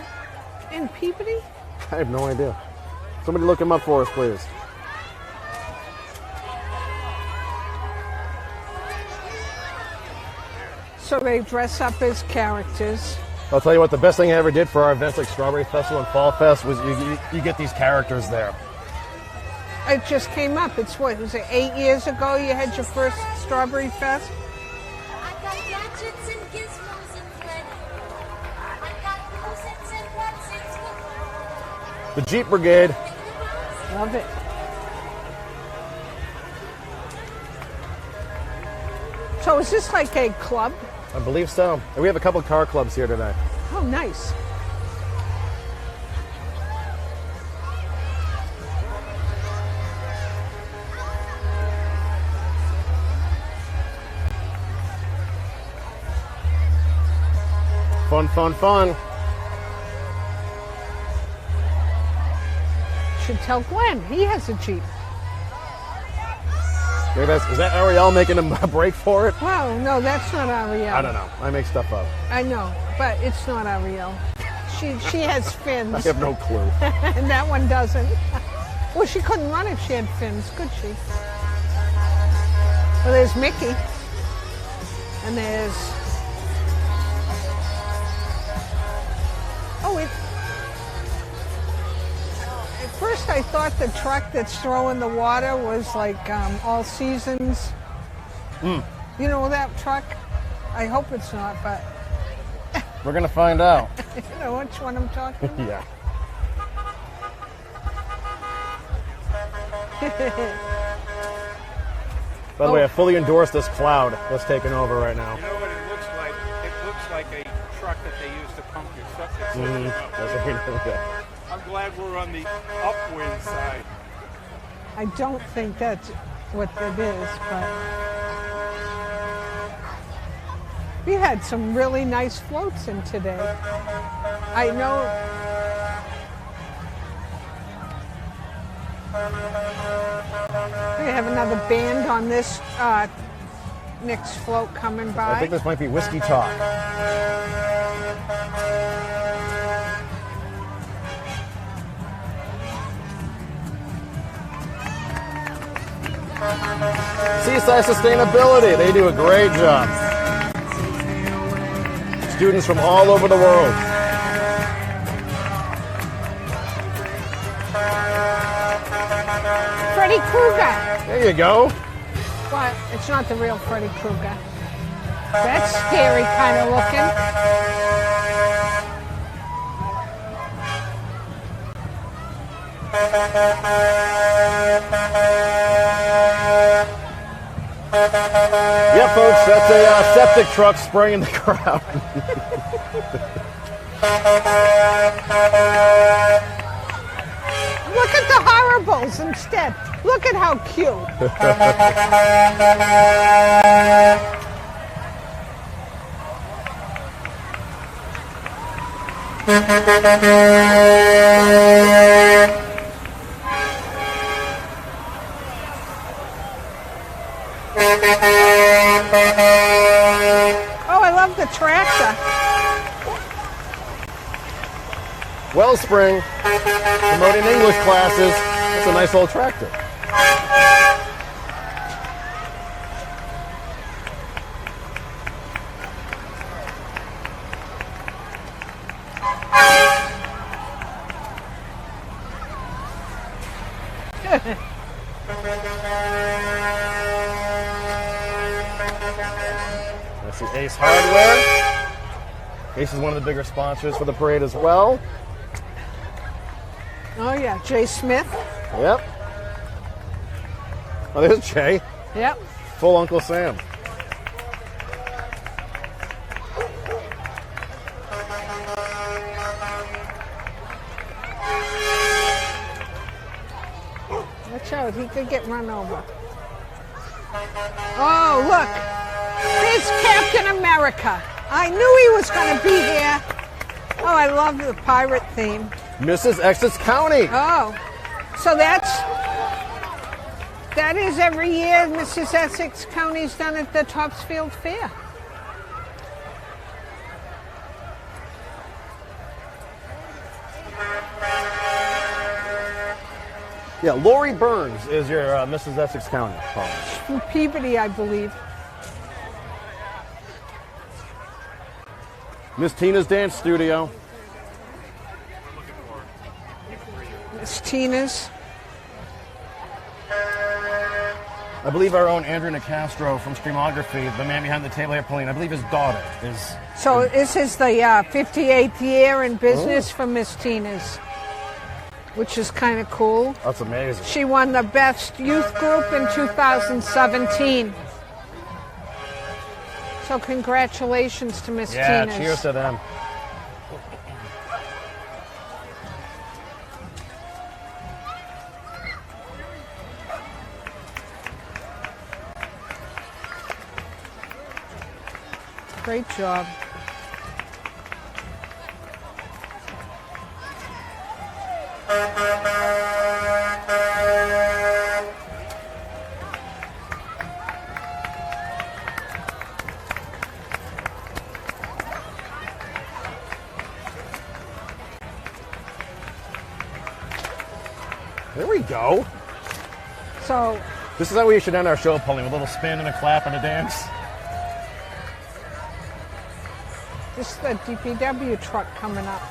in Peabody? I have no idea. Somebody look him up for us, please. So they dress up as characters. I'll tell you what, the best thing I ever did for our events like Strawberry Festival and Fall Fest was you get these characters there. It just came up. It's what, was it 8 years ago you had your first Strawberry Fest? I got gadgets and gizmos and plenty. I got closets and what's The Jeep Brigade. Love it. So is this like a club? I believe so. And we have a couple car clubs here today. Oh, nice. Fun, fun, fun. Should tell Glenn. He has a Jeep. Maybe is that Ariel making a break for it? Well, no, that's not Ariel. I don't know. I make stuff up. I know, but it's not Ariel. She has fins. I have no clue. And that one doesn't. Well, she couldn't run if she had fins, could she? Well, there's Mickey. And there's... Oh, at first I thought the truck that's throwing the water was like All Seasons. You know that truck? I hope it's not, but We're going to find out. you know which one I'm talking about? Yeah. By the way, I fully endorse this cloud that's taking over right now. You know what it looks like? It looks like a truck that they use to pump your septic system up. That's what we know that. I'm glad we're on the upwind side. I don't think that's what it is, but we had some really nice floats in today. I know. We have another band on this next float coming by. I think this might be Whiskey Talk. Seaside Sustainability, they do a great job. Students from all over the world. Freddy Krueger. There you go. Well, it's not the real Freddy Krueger. That's scary kind of looking. Yeah, folks, that's a septic truck spraying the crowd. Look at the horribles instead. Look at how cute. Oh, I love the tractor. Wellspring, promoting English classes. That's a nice old tractor. That's the Ace Hardware. Ace is one of the bigger sponsors for the parade as well. Oh yeah, Jay Smith. Yep. Oh, there's Jay. Yep. Full Uncle Sam. Watch out, he could get run over. Oh, look. There's Captain America. I knew he was going to be here. Oh, I love the pirate theme. Mrs. Essex County. Oh, so that is every year Mrs. Essex County's done at the Topsfield Fair. Yeah, Lori Burns is your Mrs. Essex County. From Peabody, I believe. Miss Tina's Dance Studio. It's Tina's. I believe our own Andrew Nicastro from Streamography, the man behind the table here, Pauline, I believe his daughter is... So this is the 58th year in business for Miss Tina's, which is kind of cool. That's amazing. She won the Best Youth Group in 2017. So congratulations to Miss Yeah, Tina's. cheers to them. Great job. There we go. So This is how we should end our show, Pauline, with a little spin and a clap and a dance. this is the DPW truck coming up.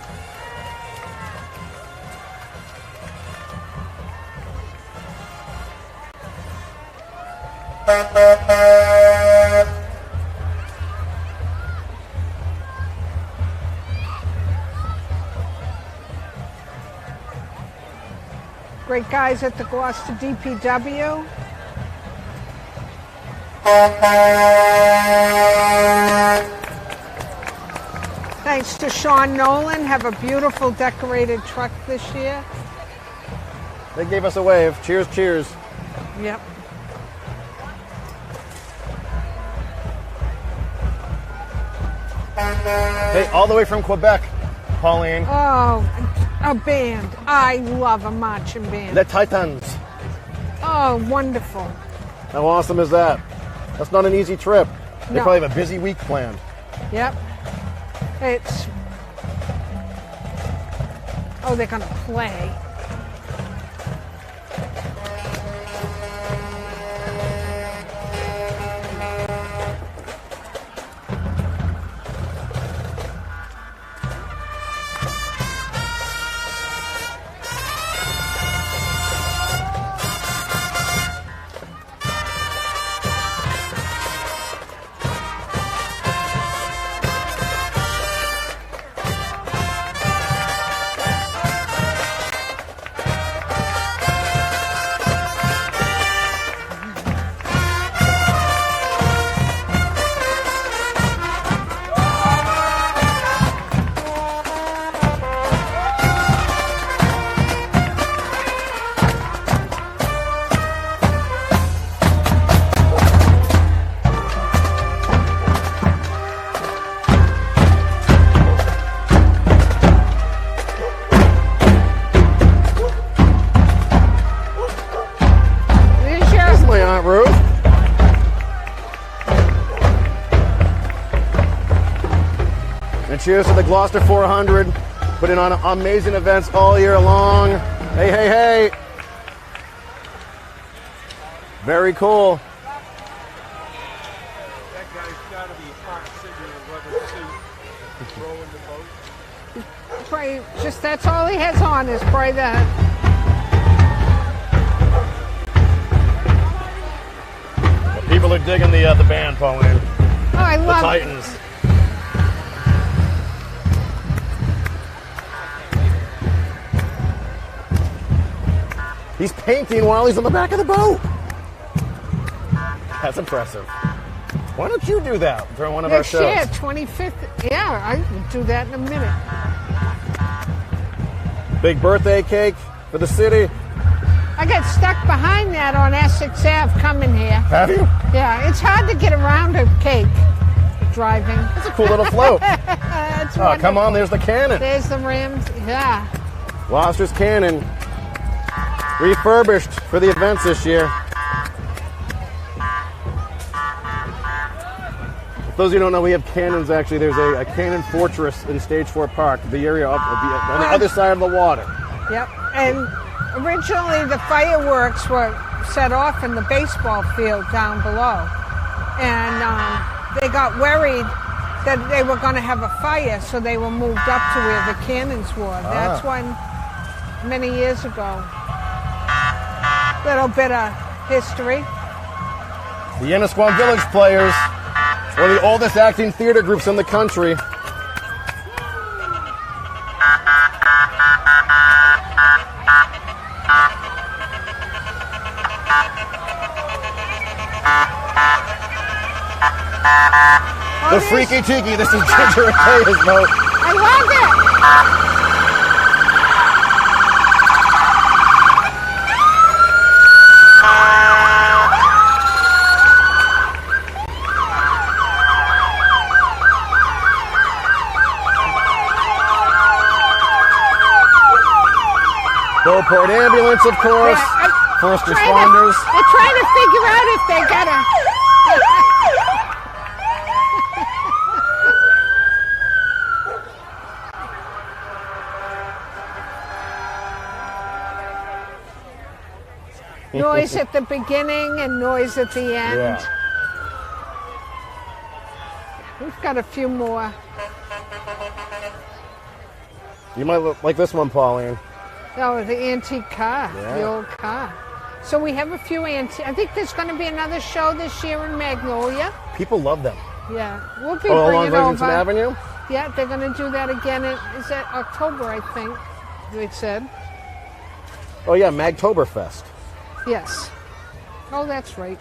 Great guys at the Gloucester DPW. Thanks to Sean Nolan, have a beautiful decorated truck this year. They gave us a wave. Cheers, cheers. Yep. Hey, all the way from Quebec, Pauline. Oh, a band. I love a marching band. Les Titans. Oh, wonderful. How awesome is that? That's not an easy trip. They No. probably have a busy week planned. Yep. It's... Oh, they're going to play. Cheers to the Gloucester 400. Putting on amazing events all year long. Hey, hey, hey. Very cool. That guy's got to be hot sitting in a rubber suit, rowing the boat. Pray, just that's all he has on is pray that. People are digging the band, Pauline. Oh, I The love it. Titans. He's painting while he's on the back of the boat. That's impressive. Why don't you do that during one of our Next shows? year, 25th. Yeah, I will do that in a minute. Big birthday cake for the city. I got stuck behind that on Essex Ave coming here. Have you? Yeah, it's hard to get around a cake driving. That's a cool little float. It's Oh, come wonderful. on, there's the cannon. There's the Rams. Yeah. Gloucester's cannon. Refurbished for the events this year. For those of you who don't know, we have cannons actually. There's a cannon fortress in Stage 4 Park, the area up on the other side of the water. Yep. And originally the fireworks were set off in the baseball field down below. And they got worried that they were going to have a fire, so they were moved up to where the cannons were. That's when, many years ago. Little bit of history. The Ennisquam Village Players, one of the oldest acting theater groups in the country. The Freaky Tiki, this is Ginger Akaya's boat. I love it. Beauport Ambulance, of course. First responders. They're trying to figure out if they got a. Noise at the beginning and noise at the end. Yeah. We've got a few more. You might look like this one, Pauline. Oh, the antique car, the Yeah. old car. So we have a few antique. I think there's going to be another show this year in Magnolia. People love them. Yeah, we'll be Oh, along bringing Livingston over. Avenue? Yeah, they're going to do that again. Is that October? I think they said. Oh, yeah, Magtoberfest. Yes. Oh, that's right.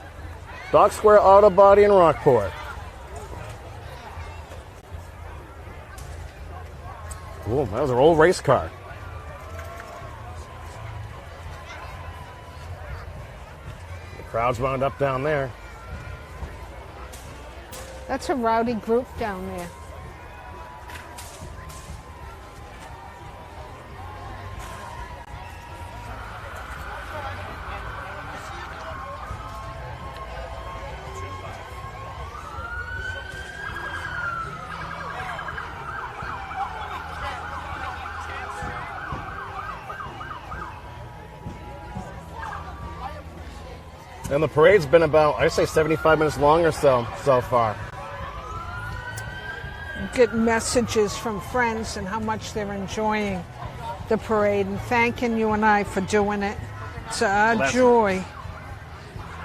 Dock Square Auto Body in Rockport. Ooh, that was an old race car. The crowd's wound up down there. That's a rowdy group down there. And the parade's been about, I'd say 75 minutes long or so far. Get messages from friends and how much they're enjoying the parade and thanking you and I for doing it. It's a Bless joy.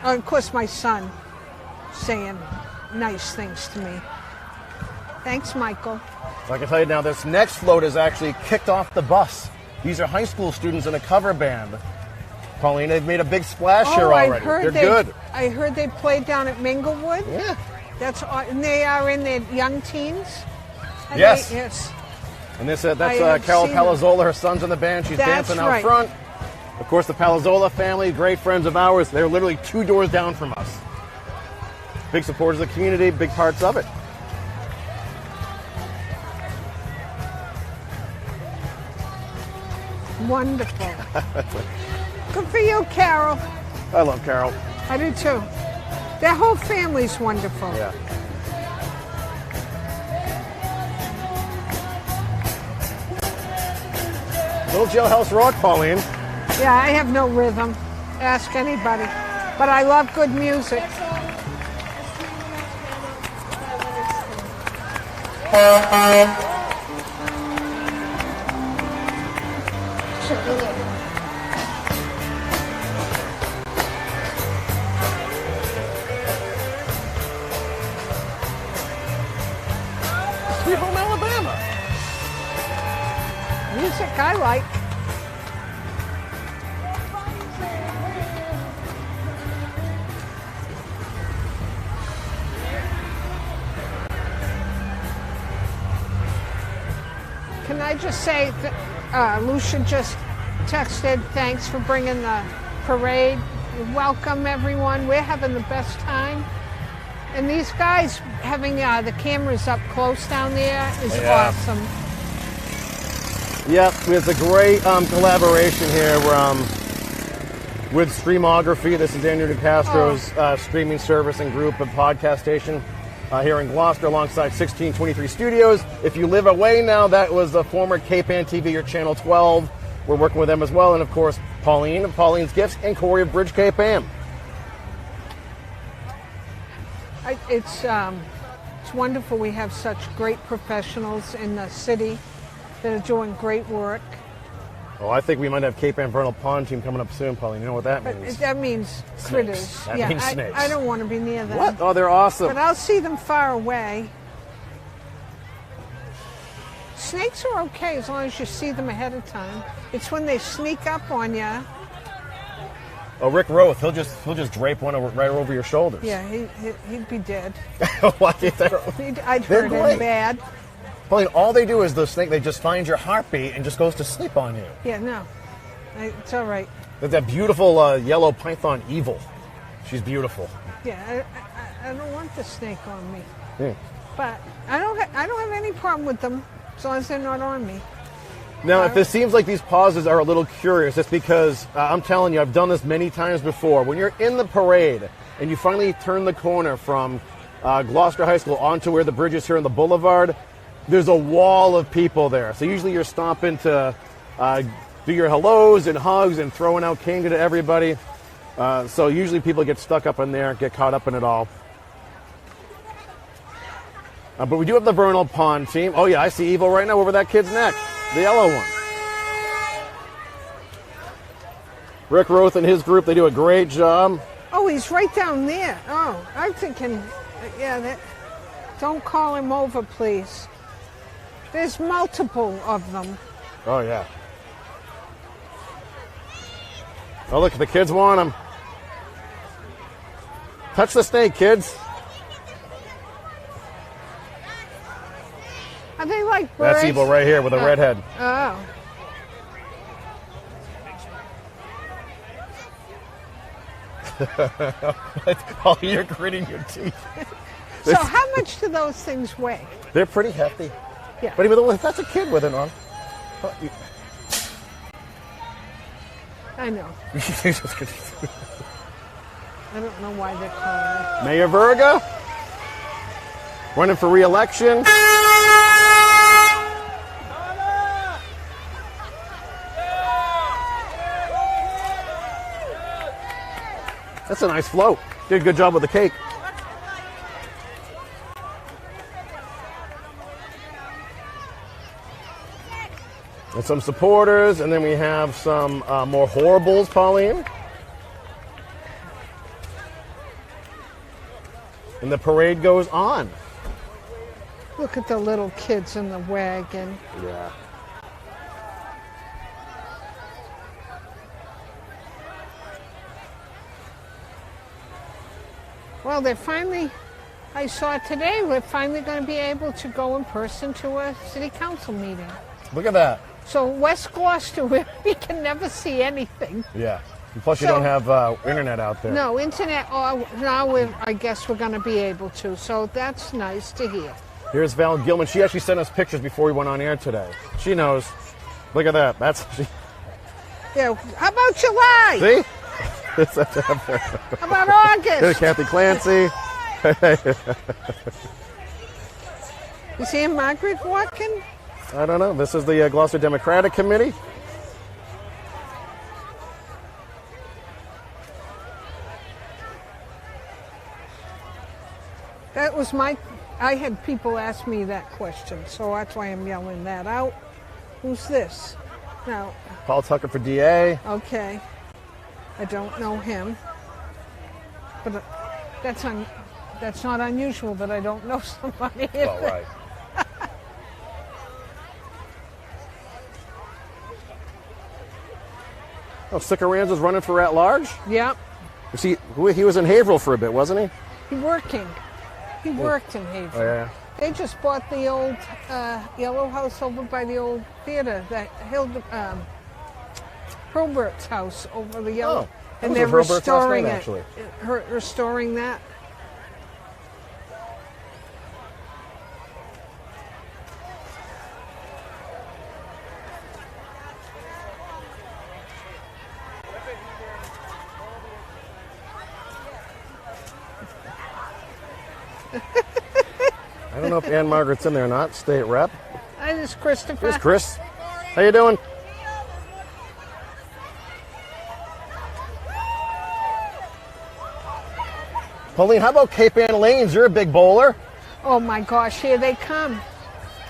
Oh, of course, my son saying nice things to me. Thanks, Michael. So I can tell you now, this next float is actually kicked off the bus. These are high school students in a cover band. Pauline, they've made a big splash here already. They're good. I heard they played down at Minglewood. Yeah. And they are in their young teens. And Yes. Yes. And that's I have Carol seen them. Palazzola, her son's in the band. She's That's dancing out right. front. Of course, the Palazzola family, great friends of ours. They're literally 2 doors down from us. Big supporters of the community, big parts of it. Wonderful. Good for you, Carol. I love Carol. I do too. Their whole family's wonderful. Yeah. Little jailhouse rock, Pauline. Yeah, I have no rhythm. Ask anybody. But I love good music. Sweet Home Alabama. Music I like. Can I just say, Lucia just texted, thanks for bringing the parade. Welcome, everyone. We're having the best time. And these guys having the cameras up close down there is awesome. Yep, it's a great collaboration here with Streamography. This is Andrew DeCastro's streaming service and group and podcast station here in Gloucester alongside 1623 Studios. If you live away now, that was the former Cape Ann TV or Channel 12. We're working with them as well. And, of course, Pauline of Pauline's Gifts and Corey of Bridge Cape Ann. It's wonderful we have such great professionals in the city that are doing great work. Oh, I think we might have Cape Ann Vernal Pond team coming up soon, Pauline. You know what that means? That means critters. That means snakes. I don't want to be near them. What? Oh, they're awesome. But I'll see them far away. Snakes are okay as long as you see them ahead of time. It's when they sneak up on you. Oh, Rick Roth, he'll just drape one right over your shoulders. Yeah, he'd be dead. I'd hurt him bad. Pauline, all they do is the snake, they just find your heartbeat and just goes to sleep on you. Yeah, no. It's all right. There's that beautiful yellow python Evil. She's beautiful. Yeah, I don't want the snake on me. Yeah. But I don't have any problem with them as long as they're not on me. Now, if it seems like these pauses are a little curious, it's because I'm telling you, I've done this many times before. When you're in the parade and you finally turn the corner from Gloucester High School onto where the bridge is here on the boulevard, there's a wall of people there. So usually you're stopping to do your hellos and hugs and throwing out Kanga to everybody. So usually people get stuck up in there, get caught up in it all. But we do have the Vernal Pond team. Oh, yeah, I see Evil right now over that kid's neck. The yellow one. Rick Roth and his group, they do a great job. Oh, he's right down there. Oh, I'm thinking, don't call him over, please. There's multiple of them. Oh, yeah. Oh, look, the kids want him. Touch the snake, kids. Are they like birds? That's Evil right here with a red head. Oh. Oh, you're gritting your teeth. So how much do those things weigh? They're pretty hefty. Yeah. But even that's a kid with it on. I know. I don't know why they're calling it. Mayor Verga, running for re-election. That's a nice float. Did a good job with the cake. And some supporters, and then we have some more horribles, Pauline. And the parade goes on. Look at the little kids in the wagon. Yeah. Well, they're finally, I saw today, we're finally going to be able to go in person to a city council meeting. Look at that. So West Gloucester, we can never see anything. Yeah. And plus, you don't have internet out there. No, internet, now I guess we're going to be able to. So that's nice to hear. Here's Val Gilman. She actually sent us pictures before we went on air today. She knows. Look at that. Yeah. How about July? See? How about August? Here's Kathy Clancy. You seeing Margaret walking? I don't know. This is the Gloucester Democratic Committee. That was my. I had people ask me that question, so that's why I'm yelling that out. Who's this? Now, Paul Tucker for DA. okay, I don't know him, but that's not unusual that I don't know somebody. All right. Oh, Sickaranza's running for at-large? Yep, See, he was in Haverhill for a bit, wasn't he? He worked in Haverhill. Oh, yeah. They just bought the old yellow house over by the old theater, that Hilbert's house over the yellow. Oh, and that they're was Hilbert's last restoring night, it. actually. Restoring that. I don't know if Ann Margaret's in there or not. State rep. Hi, this is Christopher. Here's Chris. How you doing? Pauline, how about Cape Ann Lanes? You're a big bowler. Oh my gosh, here they come.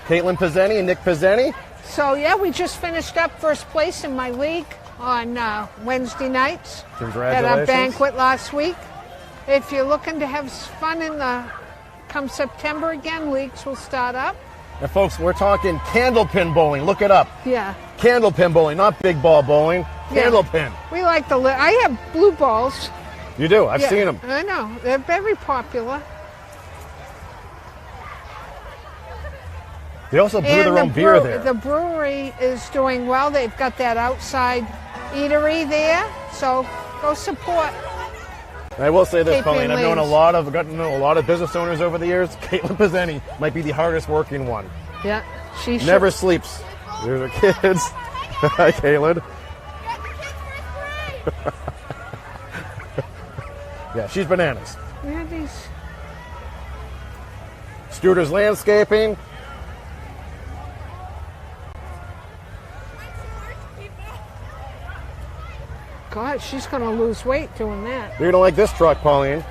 Caitlin Pizzeni and Nick Pizzeni. So yeah, we just finished up first place in my league on Wednesday nights. At Congratulations. our banquet last week. If you're looking to have fun come September again, leagues will start up. And folks, we're talking candlepin bowling. Look it up. Yeah. Candlepin bowling, not big ball bowling. Yeah. Candlepin. We like I have blue balls. You do. I've Yeah, seen them. I know. They're very popular. They also brew And their own beer there. The brewery is doing well. They've got that outside eatery there. So go support. And I will say this, Cape Pauline. Ann I've Lanes. gotten to know a lot of business owners over the years. Caitlin Pizzeni might be the hardest working one. Yeah. She Never sleeps. There's her kids. Hi, Caitlin. Yeah, she's bananas. Yeah, these. Studer's Landscaping. God, she's going to lose weight doing that. You're going to like this truck, Pauline.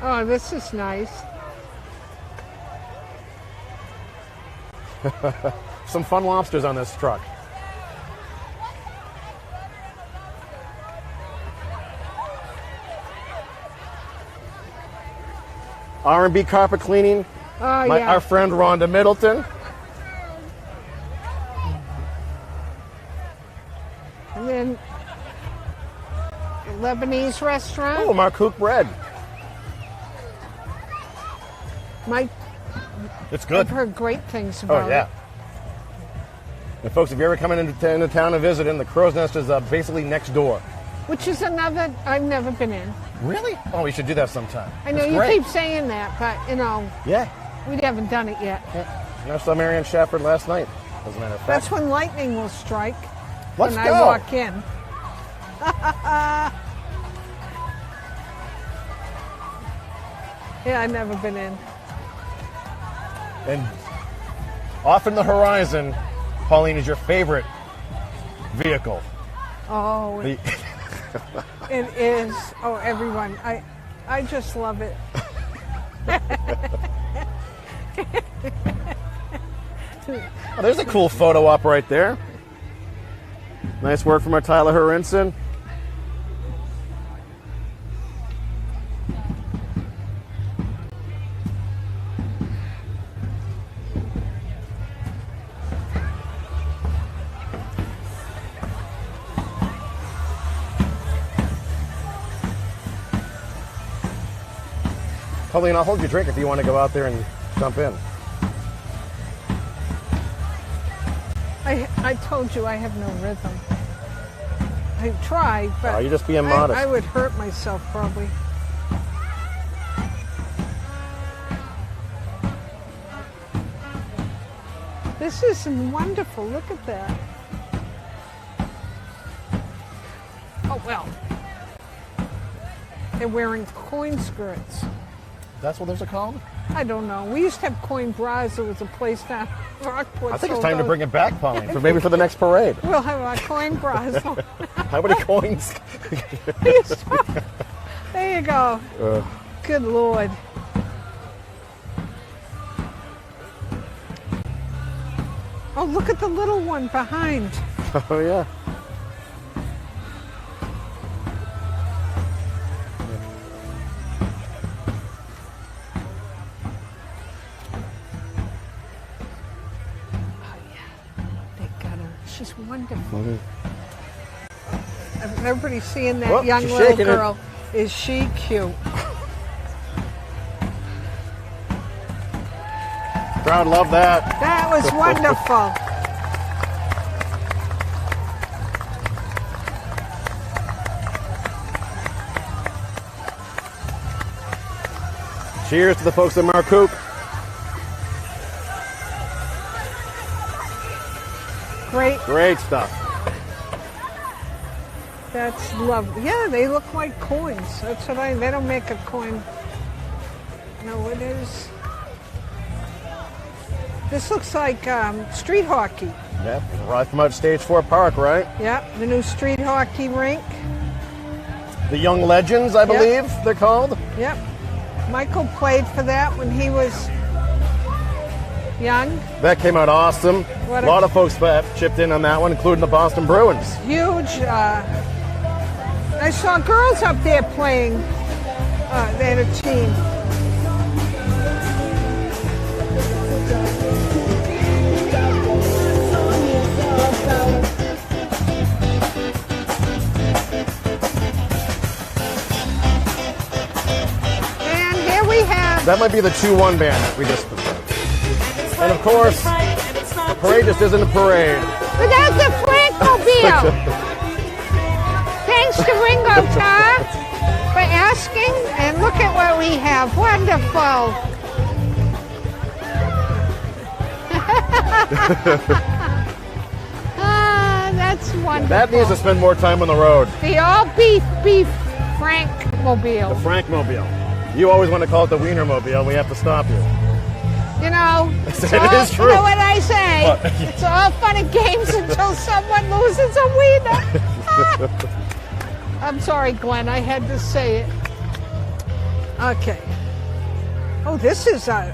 Oh, this is nice. Some fun lobsters on this truck. R&B carpet cleaning. Oh, yeah. Our friend Rhonda Middleton. And then Lebanese restaurant. Oh, Marcouk bread. Mike, It's good. I've heard great things about Oh, yeah. And folks, if you're ever coming into town to visit him, the Crow's Nest is basically next door. it. Which is another I've never been in. Really? Oh, we should do that sometime. I know It's you great. keep saying that, but Yeah. we haven't done it yet. And I saw Marianne Shafford last night, as a matter of fact. That's when lightning will strike. Let's when go. I walk in. Yeah, I've never been in. And off in the horizon, Pauline, is your favorite vehicle. Oh, The- it is. Oh, everyone. I just love it. Oh, there's a cool photo op right there. Nice work from our Tyler Hurinson. Pauline, I'll hold your drink if you want to go out there and jump in. I told you I have no rhythm. I tried, but Oh, you're just being modest. I would hurt myself probably. This is wonderful. Look at that. Oh, well. They're wearing coin skirts. That's what those are called? I don't know. We used to have coin bras. There was a place down Rockport I think it's sold time to out. bring it back, Pauline, for maybe for the next parade. We'll have our coin bras. How many coins? There you go. Good Lord. Oh, look at the little one behind. Oh, yeah. They got her. She's wonderful. Everybody's seeing that Whoop, young she's little shaking it. girl. Is she cute? Crowd loved that. That was wonderful. Cheers to the folks at Marcoop. Great stuff. That's lovely. Yeah, they look like coins. That's what they don't make a coin. No, it is. This looks like street hockey. Yep, right from out Stage 4 Park, right? Yep, the new street hockey rink. The Young Legends, I believe they're called. Yep. Michael played for that when he was young. That came out awesome. What A lot of folks chipped in on that one, including the Boston Bruins. Huge. I saw girls up there playing. They had a team. And here we have. That might be the 2-1 band that we just. And of course, the parade just isn't a parade. But that's the Frankmobile. Thanks to Ringo Starr for asking, and look at what we have. Wonderful. That's wonderful. That needs to spend more time on the road. The all beef Frankmobile. The Frankmobile. You always want to call it the Wienermobile. We have to stop you. You know, It is true. You know what I say? What? It's all fun and games until someone loses a wiener. I'm sorry, Glenn. I had to say it. Okay. Oh, this is a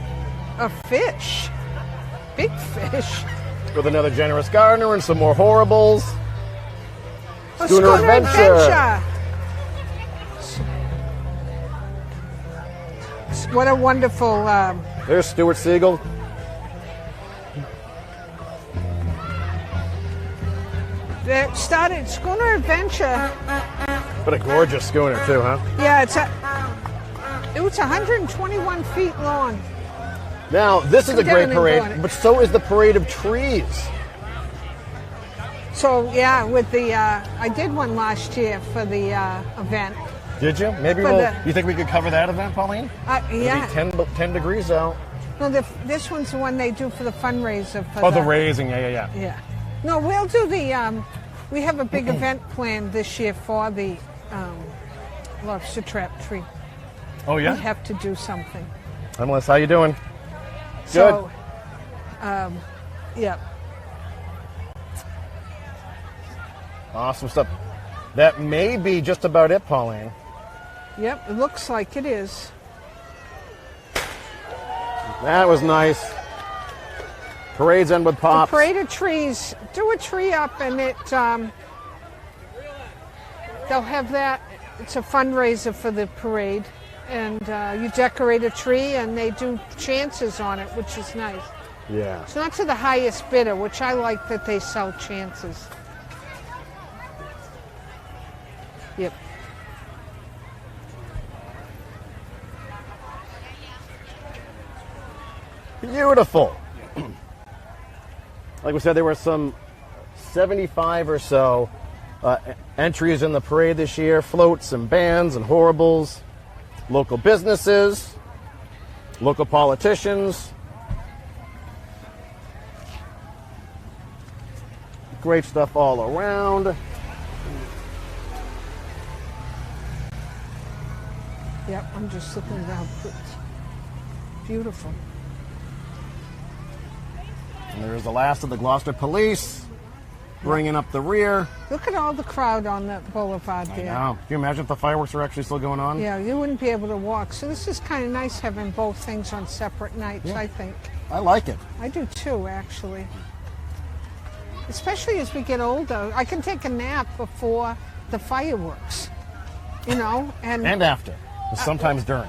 fish. Big fish. With another generous gardener and some more horribles. A Schooner Adventure. What a wonderful. There's Stuart Siegel. That started Schooner Adventure. What a gorgeous schooner, too, huh? Yeah, it was 121 feet long. Now, this is a Come down great and parade, go on it. but so is the Parade of Trees. So yeah, with the I did one last year for the event. Did you? Maybe For the- you think we could cover that event, Pauline? Yeah. It'll be 10 degrees out. No, this one's the one they do for the fundraiser. For Oh, the raising, yeah. Yeah. No, we'll do the. We have a big event planned this year for the lobster trap tree. Oh, yeah? We have to do something. Hi, Melissa, how you doing? So, yeah. Awesome stuff. That may be just about it, Pauline. Yep, it looks like it is. That was nice. Parades end with pops. The parade of trees. Do a tree up, and it. They'll have that. It's a fundraiser for the parade, and you decorate a tree, and they do chances on it, which is nice. Yeah. It's not to the highest bidder, which I like that they sell chances. Yep. Beautiful. Like we said, there were some 75 or so entries in the parade this year. Floats and bands and horribles. Local businesses. Local politicians. Great stuff all around. Yep, I'm just looking at how beautiful. And there's the last of the Gloucester police bringing up the rear. Look at all the crowd on the boulevard there. Now, can you imagine if the fireworks are actually still going on? Yeah, you wouldn't be able to walk. So this is kind of nice having both things on separate nights, Yeah. I think. I like it. I do too, actually. Especially as we get older. I can take a nap before the fireworks, you know, and after, sometimes during.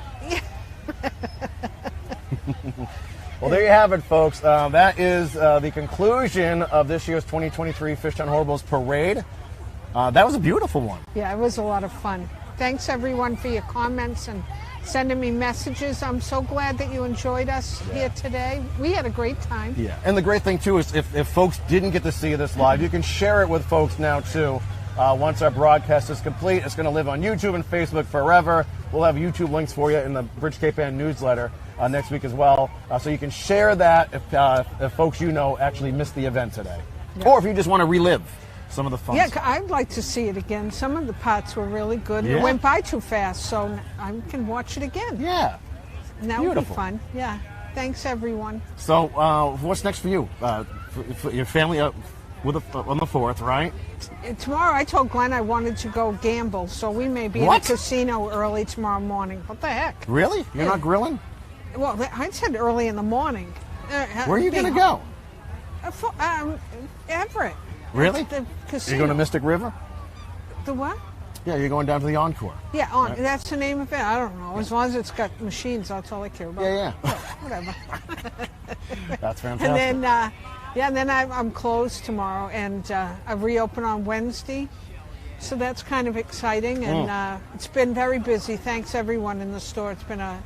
Well, there you have it, folks. That is the conclusion of this year's 2023 Fishtown Horribles Parade. That was a beautiful one. yeah, it was a lot of fun. Thanks everyone for your comments and sending me messages. I'm so glad that you enjoyed us here today. We had a great time. Yeah, and the great thing too is if folks didn't get to see this live, you can share it with folks now too. Once our broadcast is complete, it's going to live on YouTube and Facebook forever. We'll have YouTube links for you in the Bridge Cape Ann newsletter next week as well, so you can share that if folks you know actually missed the event today, or if you just want to relive some of the fun. Yeah, stuff. I'd like to see it again. Some of the parts were really good. Yeah. It went by too fast, so I can watch it again. Yeah. And that would be Beautiful. fun. Yeah. Thanks, everyone. So, what's next for you? For your family on the 4th, right? Tomorrow, I told Glenn I wanted to go gamble, so we may be in a What? casino early tomorrow morning. What the heck? Really? You're not grilling? Well, I said early in the morning. Where are you going to go? Everett. Really? The Are casino. you going to Mystic River? The what? Yeah, you're going down to the Encore. Yeah, that's the name of it. I don't know. As long as it's got machines, that's all I care about. Yeah. Whatever. That's fantastic. And then, and then I'm closed tomorrow, and I reopen on Wednesday. So that's kind of exciting, and it's been very busy. Thanks everyone in the store. It's been a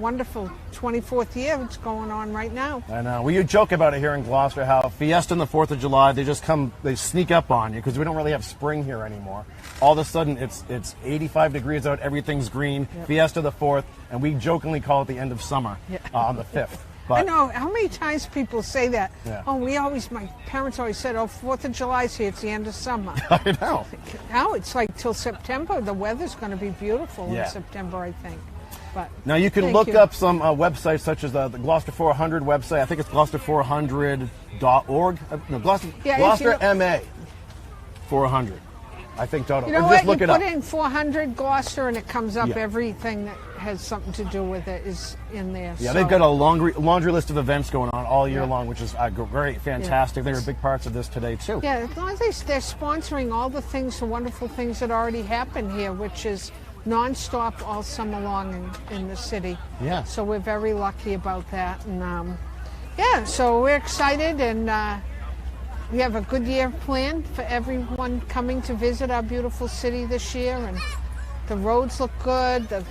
wonderful 24th year. It's going on right now. I know. Well, you joke about it here in Gloucester, how Fiesta and the 4th of July, they sneak up on you because we don't really have spring here anymore. All of a sudden, it's 85 degrees out, everything's green, Fiesta the 4th, and we jokingly call it the end of summer on the 5th. But I know how many times people say that. Yeah. Oh, my parents always said, oh, 4th of July's here, it's the end of summer. I know. Now it's like till September. The weather's going to be beautiful Yeah. in September, I think. But Now you can thank look you. up some websites such as the Gloucester 400 website. I think it's gloucester400.org. No, Gloucester, Yeah, if Gloucester you MA 400. I think .org. You know Or what? just You look it put up. in 400 Gloucester, and it comes up. Yeah. Everything that has something to do with it is in there. Yeah, So- they've got a laundry list of events going on all year Yeah. long, which is great, fantastic. They were big parts of this today too. Yeah, as long as they're sponsoring all the things, the wonderful things that already happen here, which is nonstop all summer long in the city. Yeah. So we're very lucky about that, and so we're excited, and we have a good year planned for everyone coming to visit our beautiful city this year, and the roads look good. The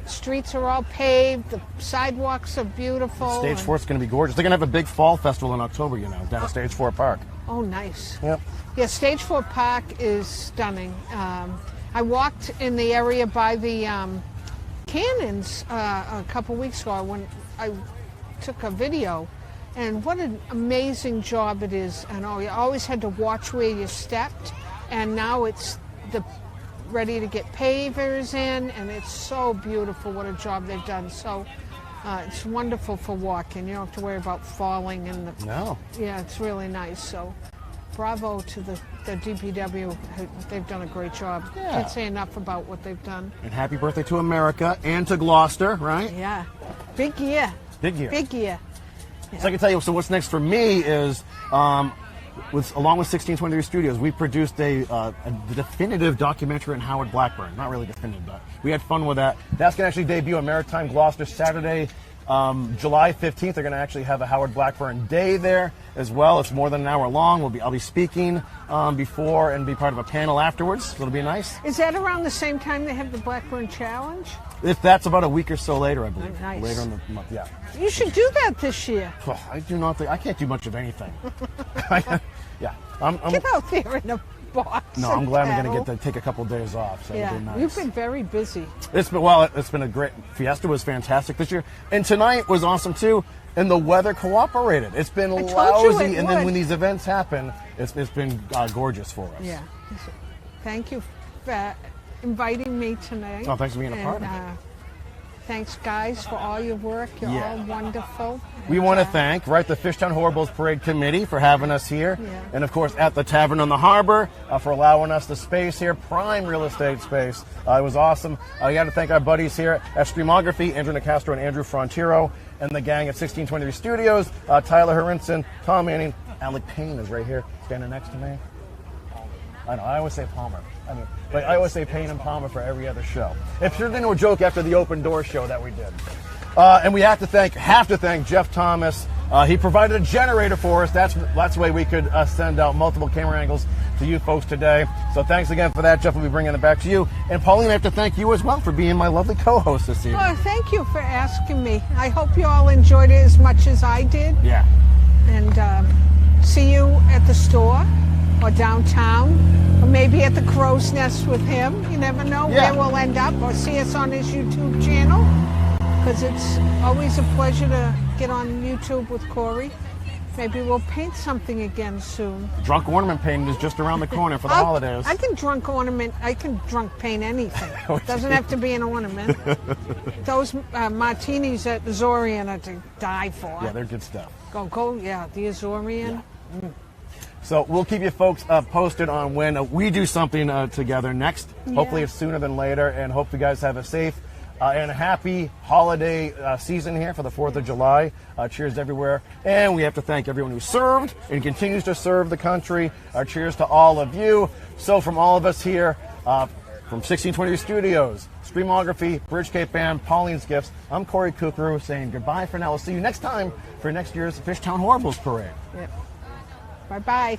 streets are all paved. The sidewalks are beautiful. Stage and- 4 is going to be gorgeous. They're going to have a big fall festival in October, down at Stage 4 Park. Oh, nice. Yep. Yeah, Stage 4 Park is stunning. I walked in the area by the cannons a couple weeks ago when I took a video, and what an amazing job it is. And you always had to watch where you stepped, and now it's ready to get pavers in, and it's so beautiful. What a job they've done. So it's wonderful for walking. You don't have to worry about falling in the No. Yeah, it's really nice. So, bravo to the DPW. They've done a great job. Yeah. Can't say enough about what they've done. And happy birthday to America and to Gloucester, right? Yeah, big year. Big year. Big year. So I can tell you, so what's next for me is, along with 1623 Studios, we produced a definitive documentary on Howard Blackburn. Not really definitive, but we had fun with that. That's going to actually debut on Maritime Gloucester Saturday, July 15th. They're going to actually have a Howard Blackburn Day there as well. It's more than an hour long. I'll be speaking before and be part of a panel afterwards. So it'll be nice. Is that around the same time they have the Blackburn Challenge? If that's about a week or so later, I believe. Nice. Later in the month, yeah. You should do that this year. I do not think I can't do much of anything. Yeah, I'm Get out there in a box. no, I'm and glad I'm paddle. going to get to take a couple of days off. So it'll be Yeah, nice. you've been very busy. It's been a great Fiesta was fantastic this year, and tonight was awesome too. And the weather cooperated. It's been told you lousy, it and then would. when these events happen, it's been gorgeous for us. Yeah. Thank you for inviting me tonight. Oh, thanks for being a part of it. Thanks, guys, for all your work. You're Yeah. all wonderful. We And, want to thank, the Fishtown Horribles Parade Committee for having us here. Yeah. And, of course, at the Tavern on the Harbor for allowing us the space here, prime real estate space. It was awesome. We got to thank our buddies here at Streamography, Andrew Nicastro and Andrew Frontiero, and the gang at 1623 Studios, Tyler Herenson, Tom Manning. Alec Payne is right here, standing next to me. I know, I always say Palmer. But I always say Payne and Palmer for every other show. It turned into a joke after the open door show that we did. And we have to thank Jeff Thomas. He provided a generator for us. That's the way we could send out multiple camera angles to you folks today. So thanks again for that, Jeff. We'll be bringing it back to you. And Pauline, I have to thank you as well for being my lovely co-host this evening. Oh, thank you for asking me. I hope you all enjoyed it as much as I did. Yeah. And see you at the store or downtown, or maybe at the Crow's Nest with him. You never know Yeah. where we'll end up, or see us on his YouTube channel, because it's always a pleasure to get on YouTube with Corey. Maybe we'll paint something again soon. Drunk ornament painting is just around the corner for the holidays. I can drunk paint anything. Doesn't have to be an ornament. Those martinis at the Azorian are to die for. Yeah, they're good stuff. Yeah, the Azorian. Yeah. So we'll keep you folks posted on when we do something together next. Yeah. Hopefully it's sooner than later, and hope you guys have a safe and a happy holiday season here for the 4th of July. Cheers everywhere. And we have to thank everyone who served and continues to serve the country. Cheers to all of you. So from all of us here, from 1620 Studios, Streamography, Bridge Cape Band, Pauline's Gifts, I'm Corey Kukuru saying goodbye for now. We'll see you next time for next year's Fishtown Horribles Parade. Yep. Bye-bye.